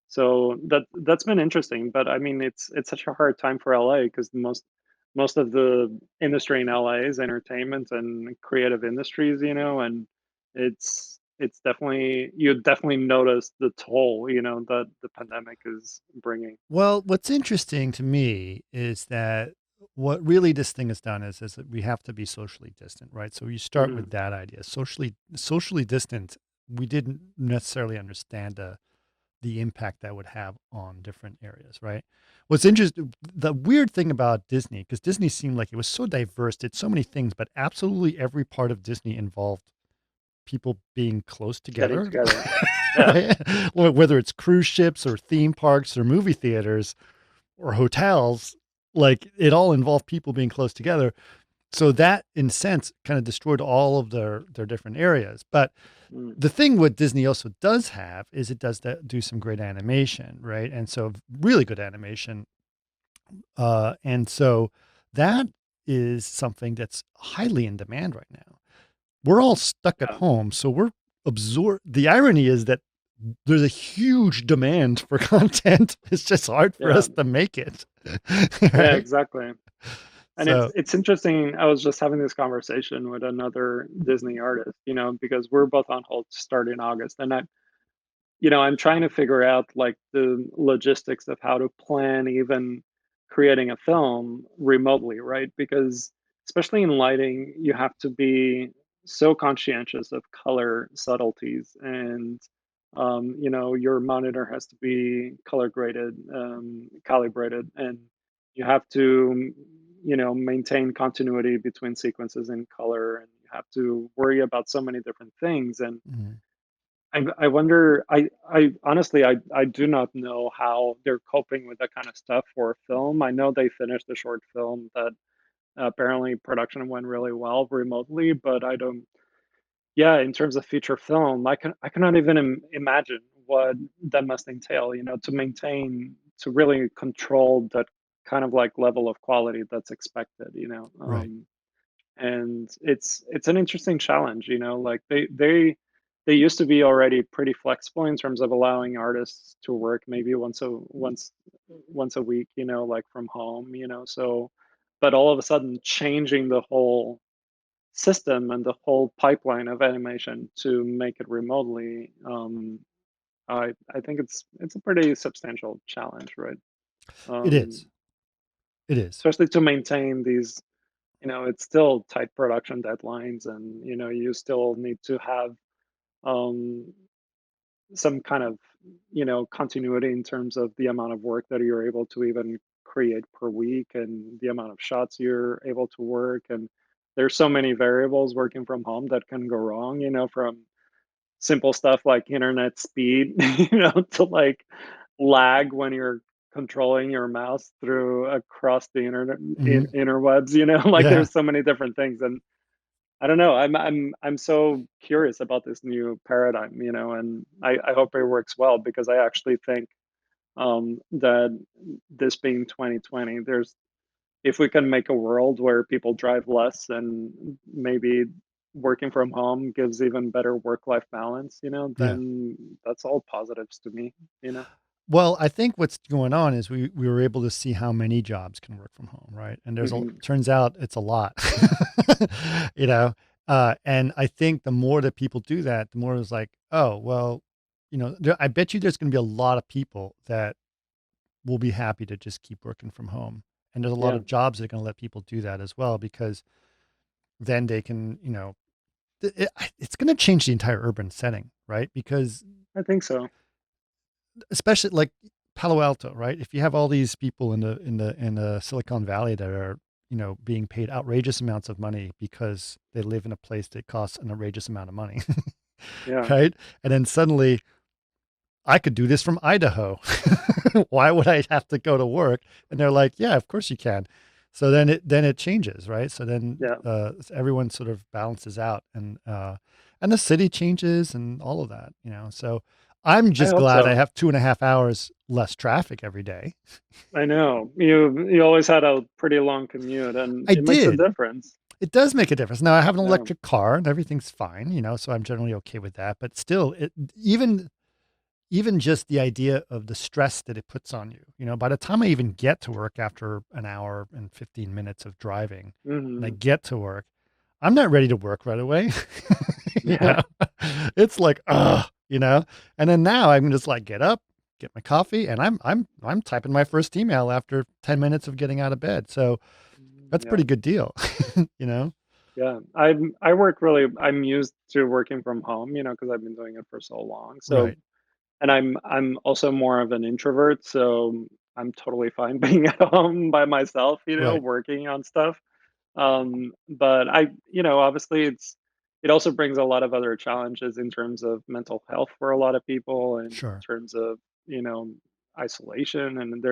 So that's been interesting, but I mean, it's such a hard time for LA, because most of the industry in LA is entertainment and creative industries, and it's definitely, you definitely notice the toll, that the pandemic is bringing. Well, what's interesting to me is that what really this thing has done is that we have to be socially distant, right? So you start Hmm. with that idea, socially distant. We didn't necessarily understand the impact that would have on different areas, right? What's interesting, the weird thing about Disney, because Disney seemed like it was so diverse, did so many things, but absolutely every part of Disney involved people being close Getting together, together. Yeah. right? Whether it's cruise ships or theme parks or movie theaters or hotels, like it all involved people being close together. So that, in sense, kind of destroyed all of their different areas. But Mm. the thing what Disney also does have is it does do some great animation, right? And so really good animation. And so that is something that's highly in demand right now. We're all stuck at Yeah. home, so we're absorbed. The irony is that there's a huge demand for content. It's just hard for Yeah. us to make it. Yeah, right? exactly. And it's So, it's interesting. I was just having this conversation with another Disney artist, because we're both on hold to start in August, and I'm trying to figure out like the logistics of how to plan even creating a film remotely, right? Because especially in lighting, you have to be so conscientious of color subtleties, and your monitor has to be color graded, calibrated, and you have to maintain continuity between sequences in color, and you have to worry about so many different things. And mhm. I wonder. I honestly, I do not know how they're coping with that kind of stuff for film. I know they finished a short film that apparently production went really well remotely, but I don't. Yeah, in terms of feature film, I cannot even imagine what that must entail. To maintain, to really control that kind of like level of quality that's expected. Right. And it's an interesting challenge, like they used to be already pretty flexible in terms of allowing artists to work maybe once a week, like from home, so but all of a sudden changing the whole system and the whole pipeline of animation to make it remotely, I think it's a pretty substantial challenge, right? It is. Um, It is. Especially to maintain these, it's still tight production deadlines, and you still need to have um, some kind of continuity in terms of the amount of work that you're able to even create per week and the amount of shots you're able to work. And there's so many variables working from home that can go wrong, from simple stuff like internet speed, to like lag when you're controlling your mouse through across the internet Hmm. interwebs, like Yeah. there's so many different things. And I don't know, I'm so curious about this new paradigm, and I hope it works well, because I actually think that this being 2020, if we can make a world where people drive less and maybe working from home gives even better work-life balance, Yeah. then that's all positives to me, you know? Well, I think what's going on is we were able to see how many jobs can work from home, right? And Hmm. turns out it's a lot, you know. And I think the more that people do that, the more it's like, oh, well, I bet you there's going to be a lot of people that will be happy to just keep working from home, and there's a lot Yeah, of jobs that are going to let people do that as well, because then they can, it's going to change the entire urban setting, right? Because I think so. especially like Palo Alto, right? If you have all these people in the Silicon Valley that are, being paid outrageous amounts of money because they live in a place that costs an outrageous amount of money, Yeah, right? And then suddenly I could do this from Idaho. Why would I have to go to work? And they're like, yeah, of course you can. So then it changes, right? So then yeah, everyone sort of balances out, and the city changes and all of that, So I'm I just hope glad I so. have 2.5 hours less traffic every day. I know. You always had a pretty long commute, and I it makes a did. difference. It does make a difference. Now I have an Yeah. electric car and everything's fine, so I'm generally okay with that. But still, even just the idea of the stress that it puts on you, by the time I even get to work after an hour and 15 minutes of driving, and I Hmm. get to work, I'm not ready to work right away. you Yeah. know, it's like, and then now I can just like get up, get my coffee, and I'm typing my first email after 10 minutes of getting out of bed. So that's a Yeah. pretty good deal, you know? Yeah. I'm used to working from home, because I've been doing it for so long. So, Right. and I'm also more of an introvert, so I'm totally fine being at home by myself, Right. working on stuff. But obviously it also brings a lot of other challenges in terms of mental health for a lot of people, and in Sure. terms of, you know, isolation. And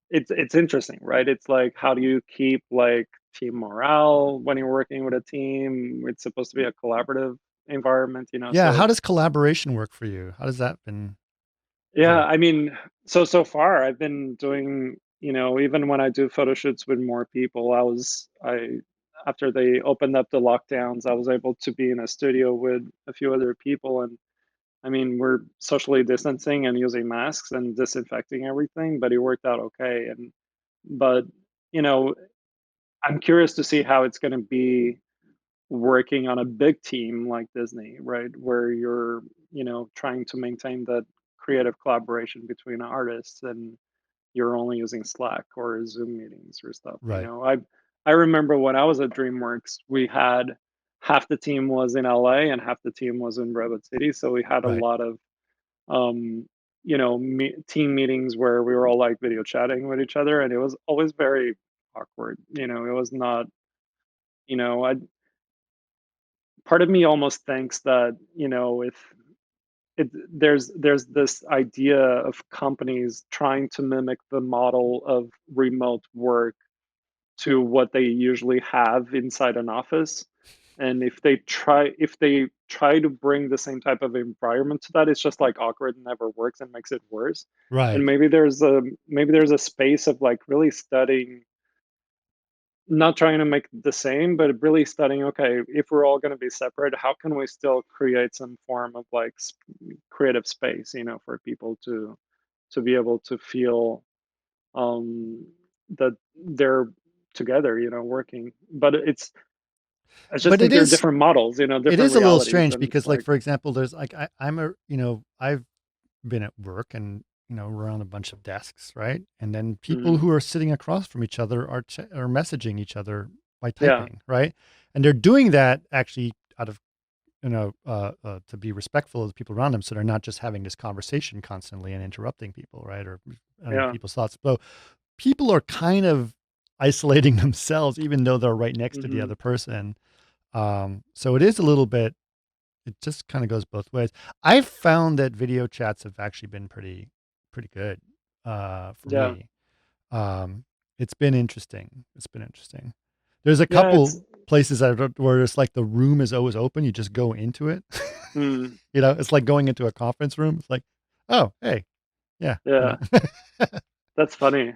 it's interesting, right? It's like, how do you keep like team morale when you're working with a team? It's supposed to be a collaborative environment, Yeah. How so does collaboration work for you? How does that been yeah, work? I mean, so far I've been doing, even when I do photo shoots with more people, I after they opened up the lockdowns, I was able to be in a studio with a few other people. And I mean, we're socially distancing and using masks and disinfecting everything, but it worked out okay. But, you know, I'm curious to see how it's going to be working on a big team like Disney, right? Where you're, trying to maintain that creative collaboration between artists, and you're only using Slack or Zoom meetings or stuff. Right. I remember when I was at DreamWorks, we had half the team was in LA and half the team was in Redwood City, so we had a Right. lot of team meetings where we were all like video chatting with each other, and it was always very awkward. It was not, I part of me almost thinks that, if there's this idea of companies trying to mimic the model of remote work to what they usually have inside an office. And if they try to bring the same type of environment to that, it's just like awkward and never works and makes it worse. And Right. maybe there's a space of like really studying, not trying to make the same, but really studying, okay, if we're all going to be separate, how can we still create some form of like creative space, for people to be able to feel um that they're together, working. But I just But think they're different models, it different is a little realities, strange and it's because, like, like, for example, there's like I've been at work and around a bunch of desks, right? And then people mhm, who are sitting across from each other are messaging each other by yeah, typing, right? And they're doing that actually out of to be respectful of the people around them, so they're not just having this conversation constantly and interrupting people, right? Or yeah, people's thoughts. So people are kind of isolating themselves, even though they're right next to the hmm other person. So it is a little bit. It just kind of goes both ways. I've found that video chats have actually been pretty good for yeah, me. Um, it's been interesting. It's been interesting. There's a yeah. It's couple places where it's like the room is always open. You just go into it. mm, It's like going into a conference room. It's like, oh, hey, yeah, yeah, that's funny.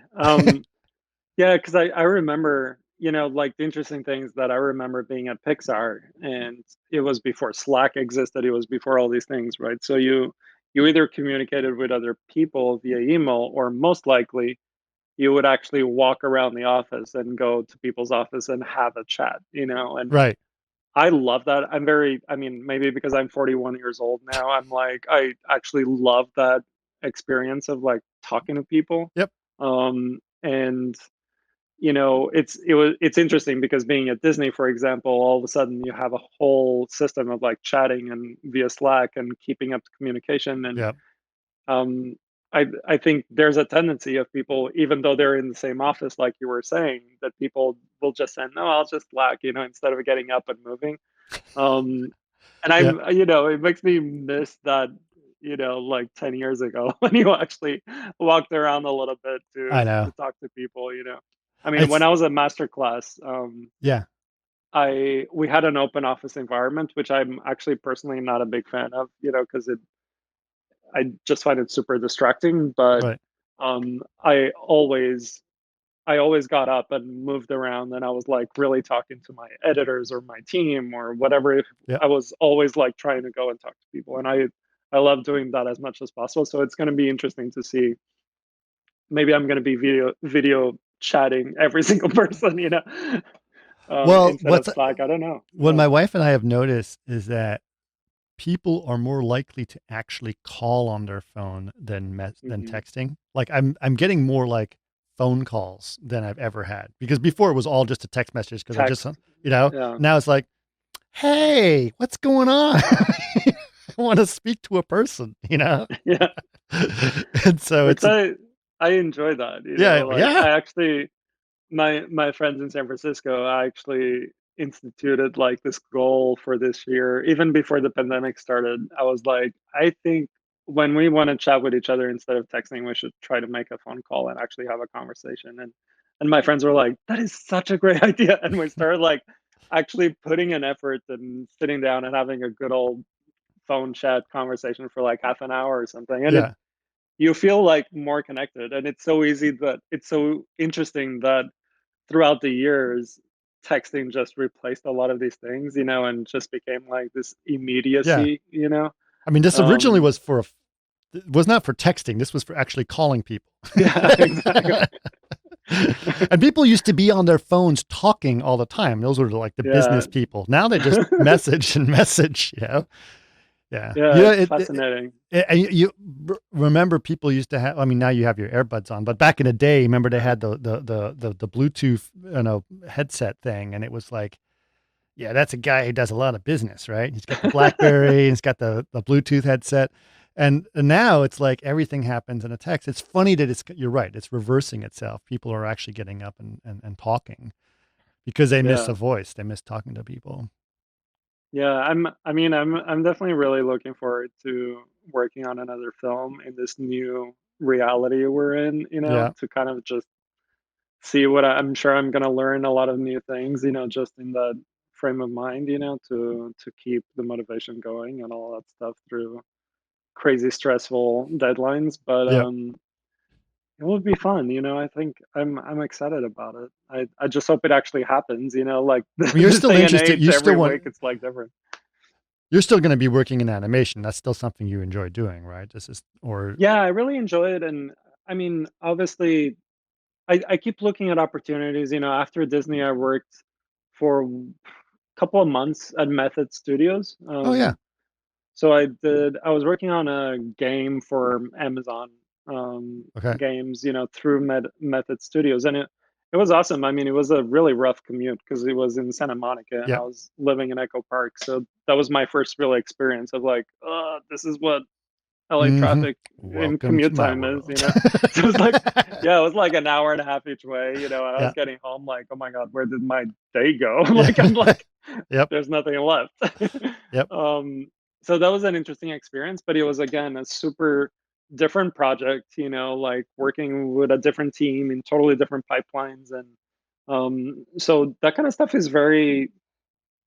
Yeah, because I remember, like the interesting things that I remember being at Pixar, and it was before Slack existed. It was before all these things, right? So you either communicated with other people via email, or most likely you would actually walk around the office and go to people's office and have a chat, and right. I love that. I mean, maybe because I'm 41 years old now, I'm like, I actually love that experience of like talking to people. Yep. And it's interesting because being at Disney, for example, all of a sudden you have a whole system of like chatting and via Slack and keeping up the communication. And Yep. um, I think there's a tendency of people, even though they're in the same office, like you were saying, that people will just say, no, I'll just Slack, instead of getting up and moving. Um, and Yep. it makes me miss that, like 10 years ago when you actually walked around a little bit I to know. talk to people. I mean, when It's I was at master class, yeah. we had an open office environment, which I'm actually personally not a big fan of, because I just find it super distracting. But Right. um, I always I always got up and moved around, and I was like really talking to my editors or my team or whatever. Yep. I was always like trying to go and talk to people, and I love doing that as much as possible. So it's going to be interesting to see. Maybe I'm going to be video chatting every single person, Well, instead of Slack. I don't know. what Yeah. my wife and I have noticed is that people are more likely to actually call on their phone than hmm texting. Like I'm getting more like phone calls than I've ever had, because before it was all just a text message because I just Text. Yeah. now it's like, hey, what's going on? I want to speak to a person. Yeah. And so Which it's a I enjoy that. yeah, Like yeah, I actually my friends in San Francisco actually instituted like this goal for this year. Even before the pandemic started, I was like, I think when we want to chat with each other instead of texting, we should try to make a phone call and actually have a conversation. And my friends were like, that is such a great idea. And we started like actually putting an effort and sitting down and having a good old phone chat conversation for like half an hour or something. And yeah, you feel like more connected. And it's so easy that it's so interesting that throughout the years, texting just replaced a lot of these things, and just became like this yeah. immediacy. I mean, this originally Um, it was not for texting. This was for actually calling people. yeah, exactly. And people used to be on their phones talking all the time. Those were like the Yeah. business people. Now they just message and message. Yeah. Yeah, it's fascinating. And remember people used to have, I mean, now you have your earbuds on, but back in the day, remember they had the Bluetooth, headset thing. And it was like, yeah, that's a guy who does a lot of business, right? He's got the BlackBerry, he's got the Bluetooth headset. And now it's like everything happens in a text. It's funny that you're right. It's reversing itself. People are actually getting up and talking because they miss a Yeah. voice. They miss talking to people. Yeah, I'm definitely really looking forward to working on another film in this new reality we're in, Yeah. to kind of just see I'm sure I'm gonna learn a lot of new things, just in that frame of mind, to keep the motivation going and all that stuff through crazy stressful deadlines. But Yeah. it would be fun, I think I'm excited about it. I just hope it actually happens, like I mean, you're this still day and interested. age, every week it's like different. You're still going to be working in animation. That's still something you enjoy doing, right? This is, or Yeah, I really enjoy it. And I mean, obviously I keep looking at opportunities. After Disney, I worked for a couple of months at Method Studios. Oh yeah. So I was working on a game for Amazon Okay. games, through Method Studios, and it was awesome. I mean, it was a really rough commute because it was in Santa Monica, and I Yep. was living in Echo Park. So that was my first real experience of like, this is what LA Hmm. traffic in Welcome to commute my time is. world. So it was like, yeah, it was like an hour and a half each way. And I was Yeah. getting home like, oh my god, where did my day go? Like I'm Yeah. like, Yep. there's nothing left. Yep. um, so that was an interesting experience, but it was again a super different project. Like working with a different team in totally different pipelines, and so that kind of stuff is very.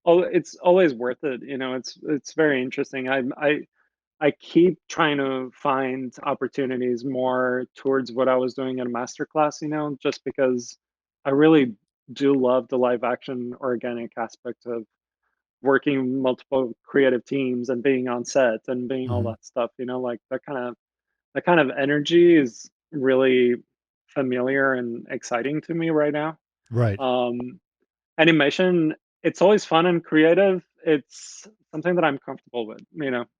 Oh, it's always worth it. It's very interesting. I keep trying to find opportunities more towards what I was doing in a masterclass, just because I really do love the live action organic aspect of working multiple creative teams and being on set and being all Hmm. that stuff, like that kind of energy is really familiar and exciting to me right now. Right. Um, Animation, it's always fun and creative. It's something that I'm comfortable with.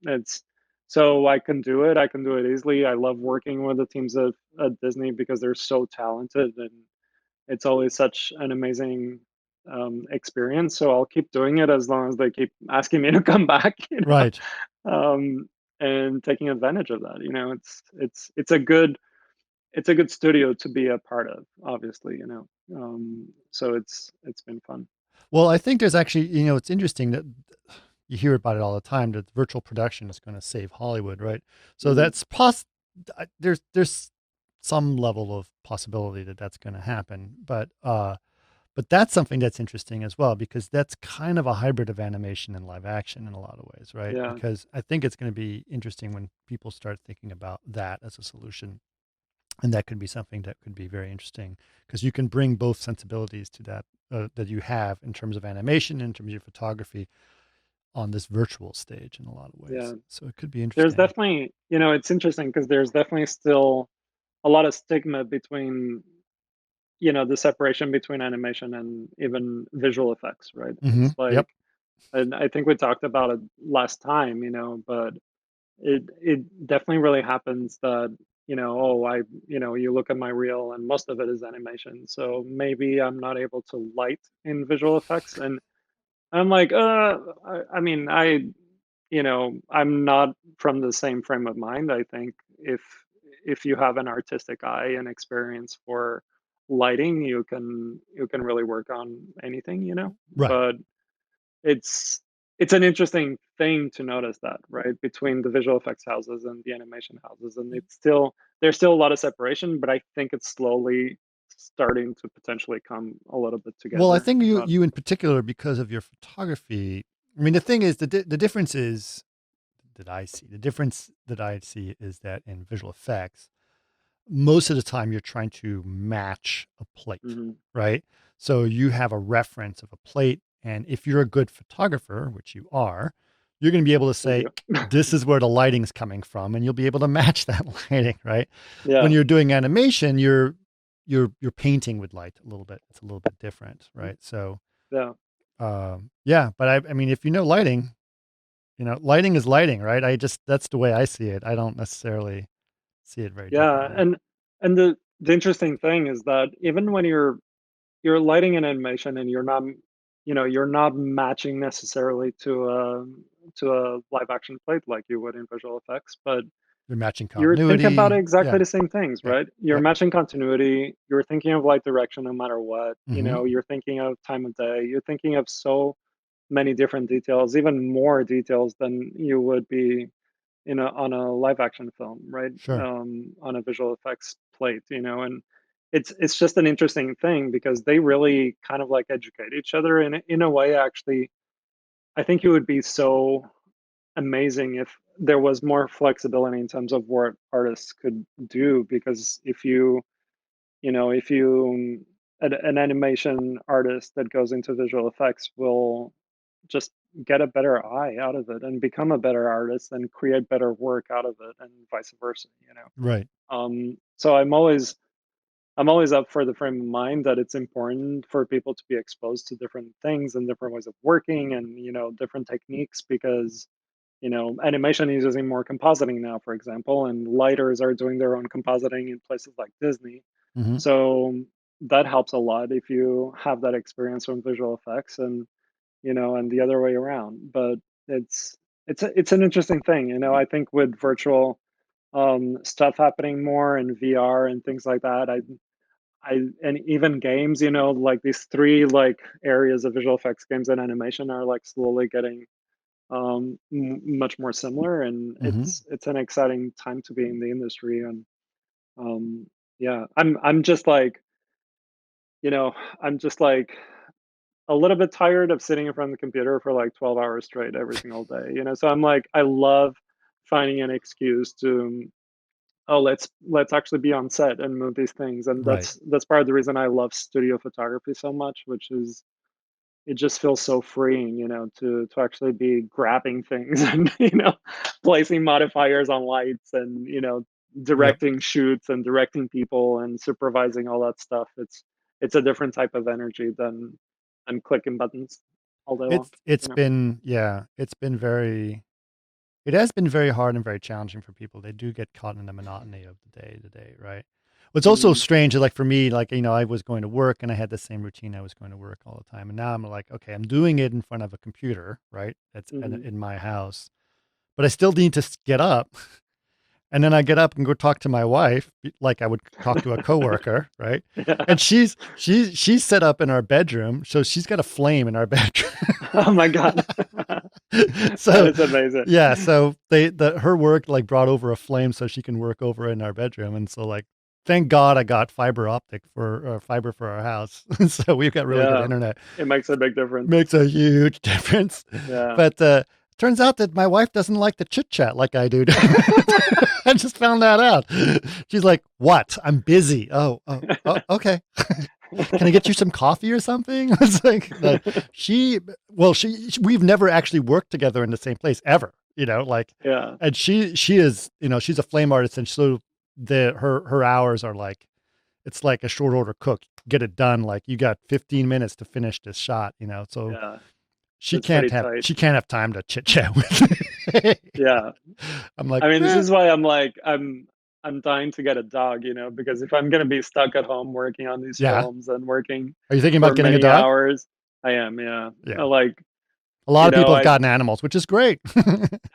It's so I can do it easily. I love working with the teams at Disney because they're so talented, and it's always such an amazing experience. So I'll keep doing it as long as they keep asking me to come back. Right. Um, and taking advantage of that. It's a good studio to be a part of, obviously. So it's been fun. Well, I think there's actually, it's interesting that you hear about it all the time that virtual production is going to save Hollywood, right? So Mhm. that's there's some level of possibility that that's going to happen, but that's something that's interesting as well because that's kind of a hybrid of animation and live action in a lot of ways, right? Yeah, Because I think it's going to be interesting when people start thinking about that as a solution, and that could be something that could be very interesting because you can bring both sensibilities to that that you have in terms of animation, in terms of photography, on this virtual stage in a lot of yeah. ways. So it could be There's interesting. definitely, it's interesting because there's definitely still a lot of stigma between, the separation between animation and even visual effects, right? Hmm. It's like, Yep. and I think we talked about it last time, but it definitely really happens that, you look at my reel and most of it is animation. So maybe I'm not able to light in visual effects. And I'm like, I mean, I'm not from the same frame of mind. I think if you have an artistic eye and experience for lighting, you can really work on anything. Right. But it's it's an interesting thing to notice that, right, between the visual effects houses and the animation houses, and there's still a lot of separation, but I think it's slowly starting to potentially come a little bit Well, I together. think you But you in particular because of your photography. I mean, the thing is, the difference is that I see. The difference that I see is that in visual effects, most of the time you're trying to match a plate, mhm, right? So you have a reference of a plate. And if you're a good photographer, which you are, you're going to be able to thank say, you. this is where the lighting's coming from, and you'll be able to match that lighting, right? When Yeah, you're doing animation, you're painting with light a little bit. It's a little bit different, right? So yeah. yeah, but I mean, if you know lighting, lighting is lighting, right? That's the way I see it. I don't necessarily see it very Yeah, differently. and the interesting thing is that even when you're lighting an animation and you're not matching necessarily to a live action plate like you would in visual effects, but You're matching you're thinking about continuity. exactly Yeah. the same things, Yep. right? You're Yep. matching continuity, you're thinking of light direction no matter what, Hmm. you're thinking of time of day, you're thinking of so many different details, even more details than you would be on a live action film, right? Sure. On a visual effects plate, and it's just an interesting thing because they really kind of like educate each other in a way. Actually, I think it would be so amazing if there was more flexibility in terms of what artists could do. Because if you an animation artist that goes into visual effects will just get a better eye out of it and become a better artist and create better work out of it and vice versa. Right. So I'm always I'm always up for the frame of mind that it's important for people to be exposed to different things and different ways of working and, different techniques because, animation is using more compositing now, for example, and lighters are doing their own compositing in places like Disney. Hmm. So that helps a lot if you have that experience from visual effects and the other way around. But it's it's an interesting thing. I think with virtual stuff happening more and VR and things like that, and even games, like these three like areas of visual effects, games and animation, are like slowly getting much more similar, and Hmm. it's an exciting time to be in the industry. And yeah, I'm just like, you know, I'm just like a little bit tired of sitting in front of the computer for like 12 hours straight every single day. So I'm like, I love finding an excuse to, oh, let's actually be on set and move these things. And Right. that's part of the reason I love studio photography so much, which is it just feels so freeing, to actually be grabbing things and placing modifiers on lights and Yep. directing shoots and directing people and supervising all that stuff. It's a different type of energy than clicking buttons all day long. It's You know. been, yeah, it has been very hard and very challenging for people. They do get caught in the monotony of the day to day, right? What's also Hmm. strange is like for me, like, I was going to work and I had the same routine. I was going to work all the time. And now I'm like, okay, I'm doing it in front of a computer, right? That's Hmm. in my house, but I still need to get up. And then I get up and go talk to my wife, like I would talk to a coworker, right? Yeah. And she's set up in our bedroom, so she's got a flame in our bedroom. Oh my God. That So is amazing. yeah, so her work like brought over a flame so she can work over in our bedroom, and so like thank God I got fiber for our house, so we've got really good Yeah. internet. It makes a big difference. Makes a huge difference. Yeah. But turns out that my wife doesn't like to chit chat like I do. I just found that out. She's like, "What? I'm busy." Oh, okay. Can I get you some coffee or something? It's like that. We've never actually worked together in the same place ever. Like, Yeah. and she is, she's a flame artist, and so her hours are like it's like a short order cook. Get it done. Like you got 15 minutes to finish this shot. So Yeah. she It's can't pretty have tight. she can't have time to chit chat with me. Yeah. I'm like, I mean, this eh. is why I'm like, I'm dying to get a dog, because if I'm gonna be stuck at home working on these Yeah. films and working Are you thinking for about getting a many dog? hours, I am, yeah. Yeah. Like, A lot of people have I gotten animals, which is great.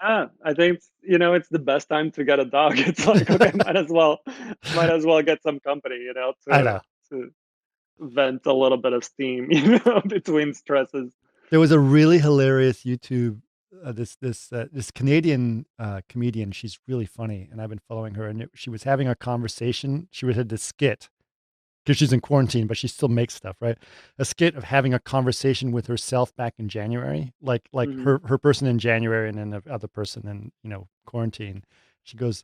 yeah, I think it's the best time to get a dog. It's like, okay, might as well get some company, I to know. to vent a little bit of steam, between stresses. There was a really hilarious YouTube this Canadian comedian. She's really funny, and I've been following her. And she was having a conversation. She had this skit because she's in quarantine, but she still makes stuff, right? A skit of having a conversation with herself back in January, like Hmm. her person in January, and then the other person in quarantine. She goes,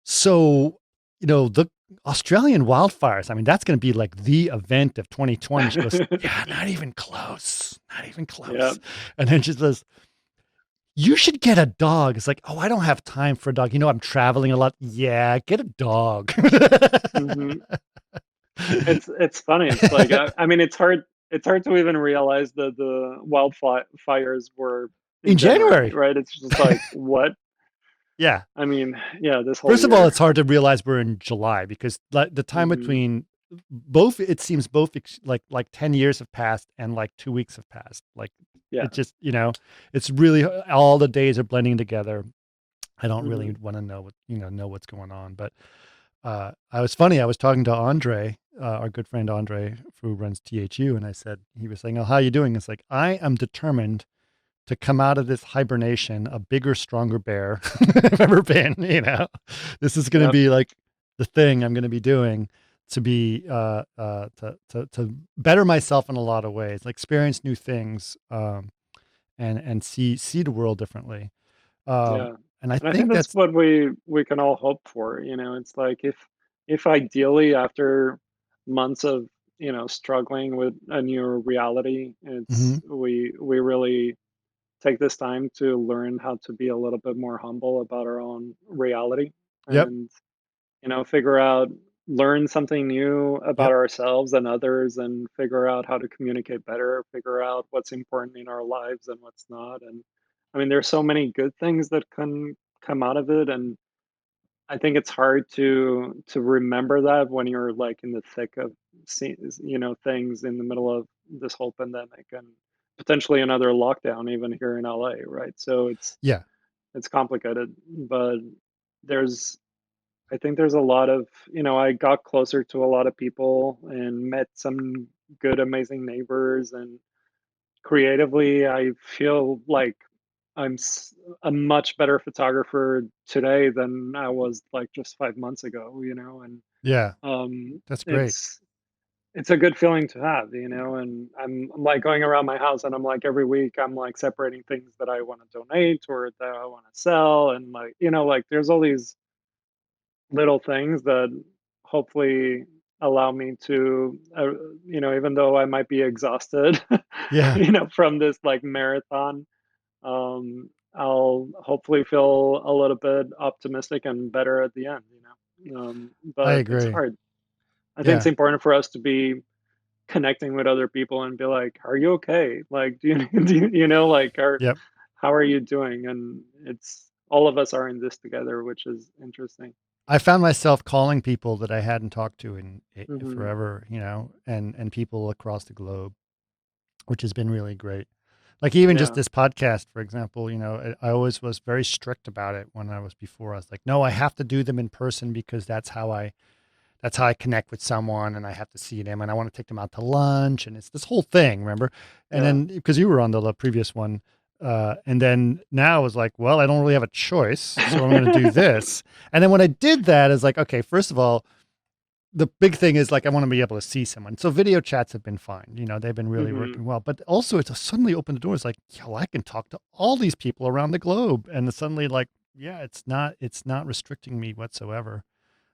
so the Australian wildfires. I mean, that's going to be like the event of 2020. She goes, yeah, not even close, not even Yeah. close. And then she says, you should get a dog. It's like, oh, I don't have time for a dog. I'm traveling a lot. Yeah, get a dog. Hmm. It's funny. It's like, I mean, it's hard to even realize that the wildfires were in In January, January. right? It's just like, what? Yeah. I mean, yeah, this whole First of all, year. it's hard to realize we're in July because like the time Hmm. between both, it seems both like 10 years have passed and like 2 weeks have passed. Like Yeah. it just, it's really all the days are blending together. I don't really Hmm. want to know what's going on. But I was funny. I was talking to Andre, our good friend Andre, who runs THU, and he was saying, "Oh, how you doing?" It's like I am determined to come out of this hibernation a bigger, stronger bear I've ever been. This is going to Yep. be like the thing I'm going to be doing to be to better myself in a lot of ways, like experience new things, and see the world differently. Um, Yeah. and I And I think think that's that's what we can all hope for. It's like, if ideally after months of struggling with a new reality, mhm. we really take this time to learn how to be a little bit more humble about our own reality Yep. and figure out learn something new about Yep. ourselves and others and figure out how to communicate better, figure out what's important in our lives and what's not. And I mean, there's so many good things that can come out of it. And I think it's hard to remember that when you're like in the thick of things in the middle of this whole pandemic and potentially another lockdown even here in LA, right? So Yeah. it's complicated, but there's I think there's a lot of, I got closer to a lot of people and met some good, amazing neighbors. And creatively, I feel like a much better photographer today than I was like just 5 months ago, and Yeah. um, That's great. it's a good feeling to have, and I'm like going around my house and I'm like every week I'm like separating things that I want to donate or that I want to sell. And like, like there's all these little things that hopefully allow me to, even though I might be exhausted, Yeah. from this like marathon, I'll hopefully feel a little bit optimistic and better at the end, I but it's agree. hard. I think it's Yeah. important for us to be connecting with other people and be like, are you okay? Like, do you, like, Yep. how are you doing? And it's all of us are in this together, which is interesting. I found myself calling people that I hadn't talked to in Hmm. forever, and people across the globe, which has been really great. Like even just Yeah. this podcast, for example, I always was very strict about it when I was before. I was like, no, I have to do them in person because that's how I connect with someone and I have to see them and I want to take them out to lunch and it's this whole thing, remember? And Yeah. then because you were on the previous one, and then now it was like, well, I don't really have a choice, so I'm going to do this. And then when I did that, it's like, okay, first of all, the big thing is like I want to be able to see someone. So video chats have been fine. They've been really Hmm. working well. But also it's suddenly opened the doors like, yo, I can talk to all these people around the globe. And it's suddenly like, yeah, it's not restricting me whatsoever.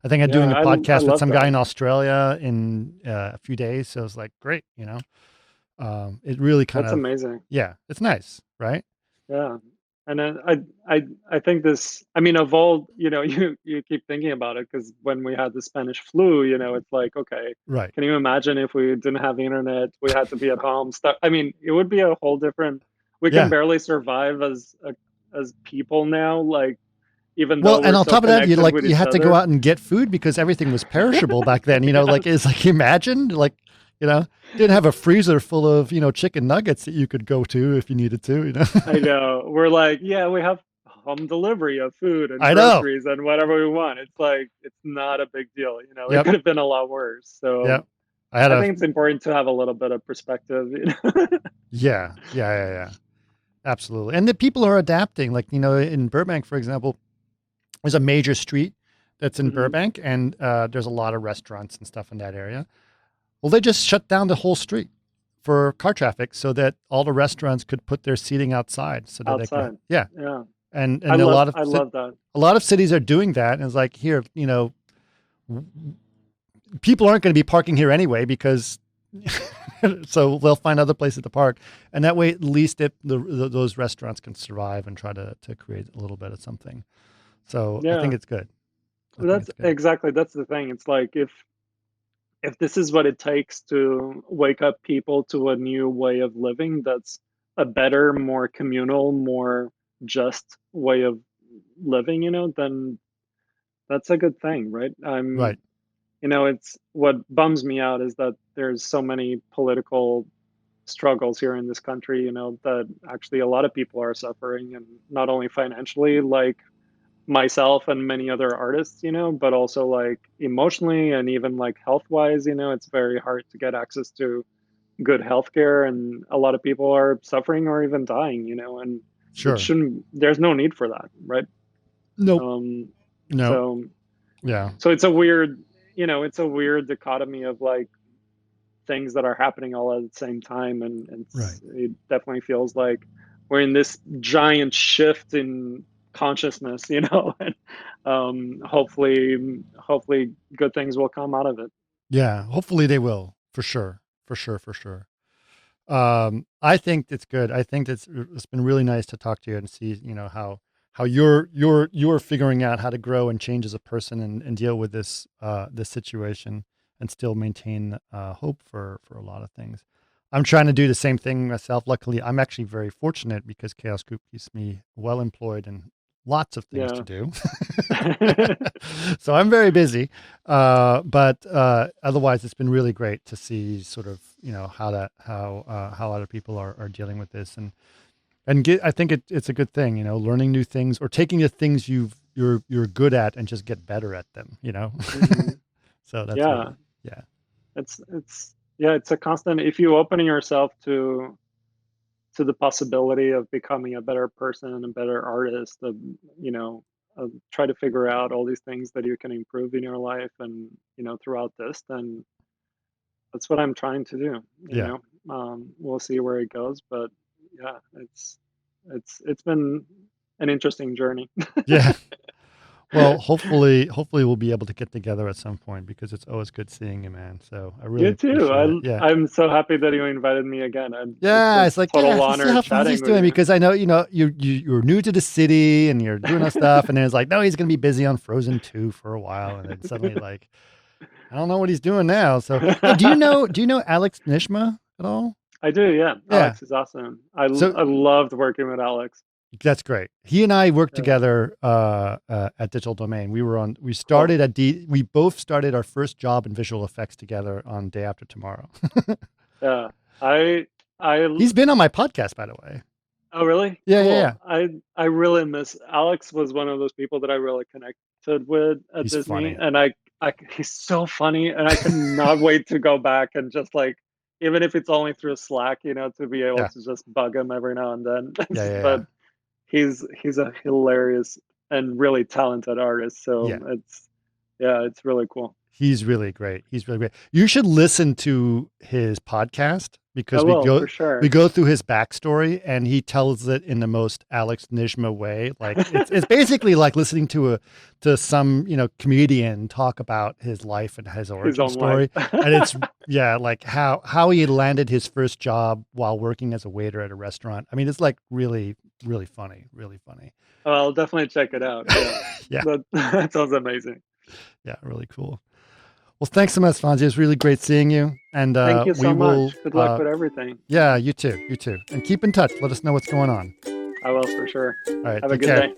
I think I'm Yeah, doing a I podcast with love some guy that. in Australia in a few days. So it's like, great, it really kind That's of, amazing. yeah, it's nice, right? Yeah. And then I think this, I mean, of all, you keep thinking about it because when we had the Spanish flu, it's like, okay, Right. can you imagine if we didn't have the internet, we had to be at home stuff. I mean, it would be a whole different, we can Yeah. barely survive as people now, like even Well, though and we're on so top of that, connected with you each had to go other. out and get food because everything was perishable back then. Like Yes. it's like imagine like you know didn't have a freezer full of chicken nuggets that you could go to if you needed to. I know. We're like, yeah, we have home delivery of food and I know. groceries and whatever we want. It's like it's not a big deal. It Yep. could have been a lot worse. So Yep. I had I a think it's important to have a little bit of perspective. yeah. Yeah. Yeah. Yeah. Absolutely. And the people are adapting. Like in Burbank, for example, there's a major street that's in Hmm. Burbank, and there's a lot of restaurants and stuff in that area. Well, they just shut down the whole street for car traffic so that all the restaurants could put their seating outside so that they could, Outside. yeah. Yeah. And I love that. a lot of cities are doing that. And it's like, here, people aren't going to be parking here anyway because so they'll find other places to park. And that way, at least those restaurants can survive and try to create a little bit of something. So I think Yeah. it's good. I think That's it's good. exactly that's the thing. It's like if this is what it takes to wake up people to a new way of living, that's a better, more communal, more just way of living, then that's a good thing, right? Right. It's what bums me out is that there's so many political struggles here in this country, that actually a lot of people are suffering, and not only financially, like myself and many other artists, but also like emotionally and even like health wise, it's very hard to get access to good healthcare, and a lot of people are suffering or even dying, and it Sure. shouldn't. There's no need for that, right? Nope. Um, No. so Yeah. so it's a weird dichotomy of like things that are happening all at the same time, and Right. it definitely feels like we're in this giant shift in consciousness, and hopefully good things will come out of it. Yeah. Hopefully they will, for sure. For sure. For sure. I think it's good. I think it's been really nice to talk to you and see, you're figuring out how to grow and change as a person and deal with this situation and still maintain hope for a lot of things. I'm trying to do the same thing myself. Luckily, I'm actually very fortunate because Chaos Group keeps me well employed and lots of things to do. So I'm very busy. But otherwise, it's been really great to see sort of, how other people are dealing with this I think it's a good thing, learning new things or taking the things you're good at and just get better at them, Mm-hmm. So that's Yeah. really, yeah. It's a constant. If you open yourself to the possibility of becoming a better person, a better artist, try to figure out all these things that you can improve in your life and throughout this, then that's what I'm trying to do. Yeah. We'll see where it goes, but yeah, it's been an interesting journey. Yeah. Well, hopefully we'll be able to get together at some point because it's always good seeing you, man. So I really You too. appreciate it. Yeah. I'm so happy that you invited me again. It's Yeah, a it's like, total let's see honor how chatting Fonzie's with doing you. because I know, you're new to the city and you're doing stuff. And then it's like, no, he's going to be busy on Frozen 2 for a while. And then suddenly like, I don't know what he's doing now. So hey, do you know Alex Nishma at all? I do, yeah. Yeah. Alex is awesome. I So loved working with Alex. that's great. He and I worked Yeah. together at Digital Domain. We started we both started our first job in visual effects together on Day After Tomorrow. Yeah. I He's been on my podcast, by the way. Oh, really? Yeah, Cool. yeah. I really miss Alex. Was one of those people that I really connected with at He's Disney, funny. and he's so funny, and I cannot wait to go back and just like, even if it's only through Slack, to be able Yeah. to just bug him every now and then. Yeah. But he's a hilarious and really talented artist. So Yeah. it's really cool. He's really great. You should listen to his podcast because I will, for sure. we go through his backstory and he tells it in the most Alex Nishma way. Like it's basically like listening to some, comedian talk about his life and his origin story. And it's like how he landed his first job while working as a waiter at a restaurant. I mean, it's like really, really funny, really funny. Oh, I'll definitely check it out. Yeah. Yeah. That sounds amazing. Yeah, really cool. Well, thanks so much, Fonzie. It's really great seeing you. And thank you so will, much. Good luck with everything. Yeah, you too. And keep in touch. Let us know what's going on. I will, for sure. All right. Have a good day.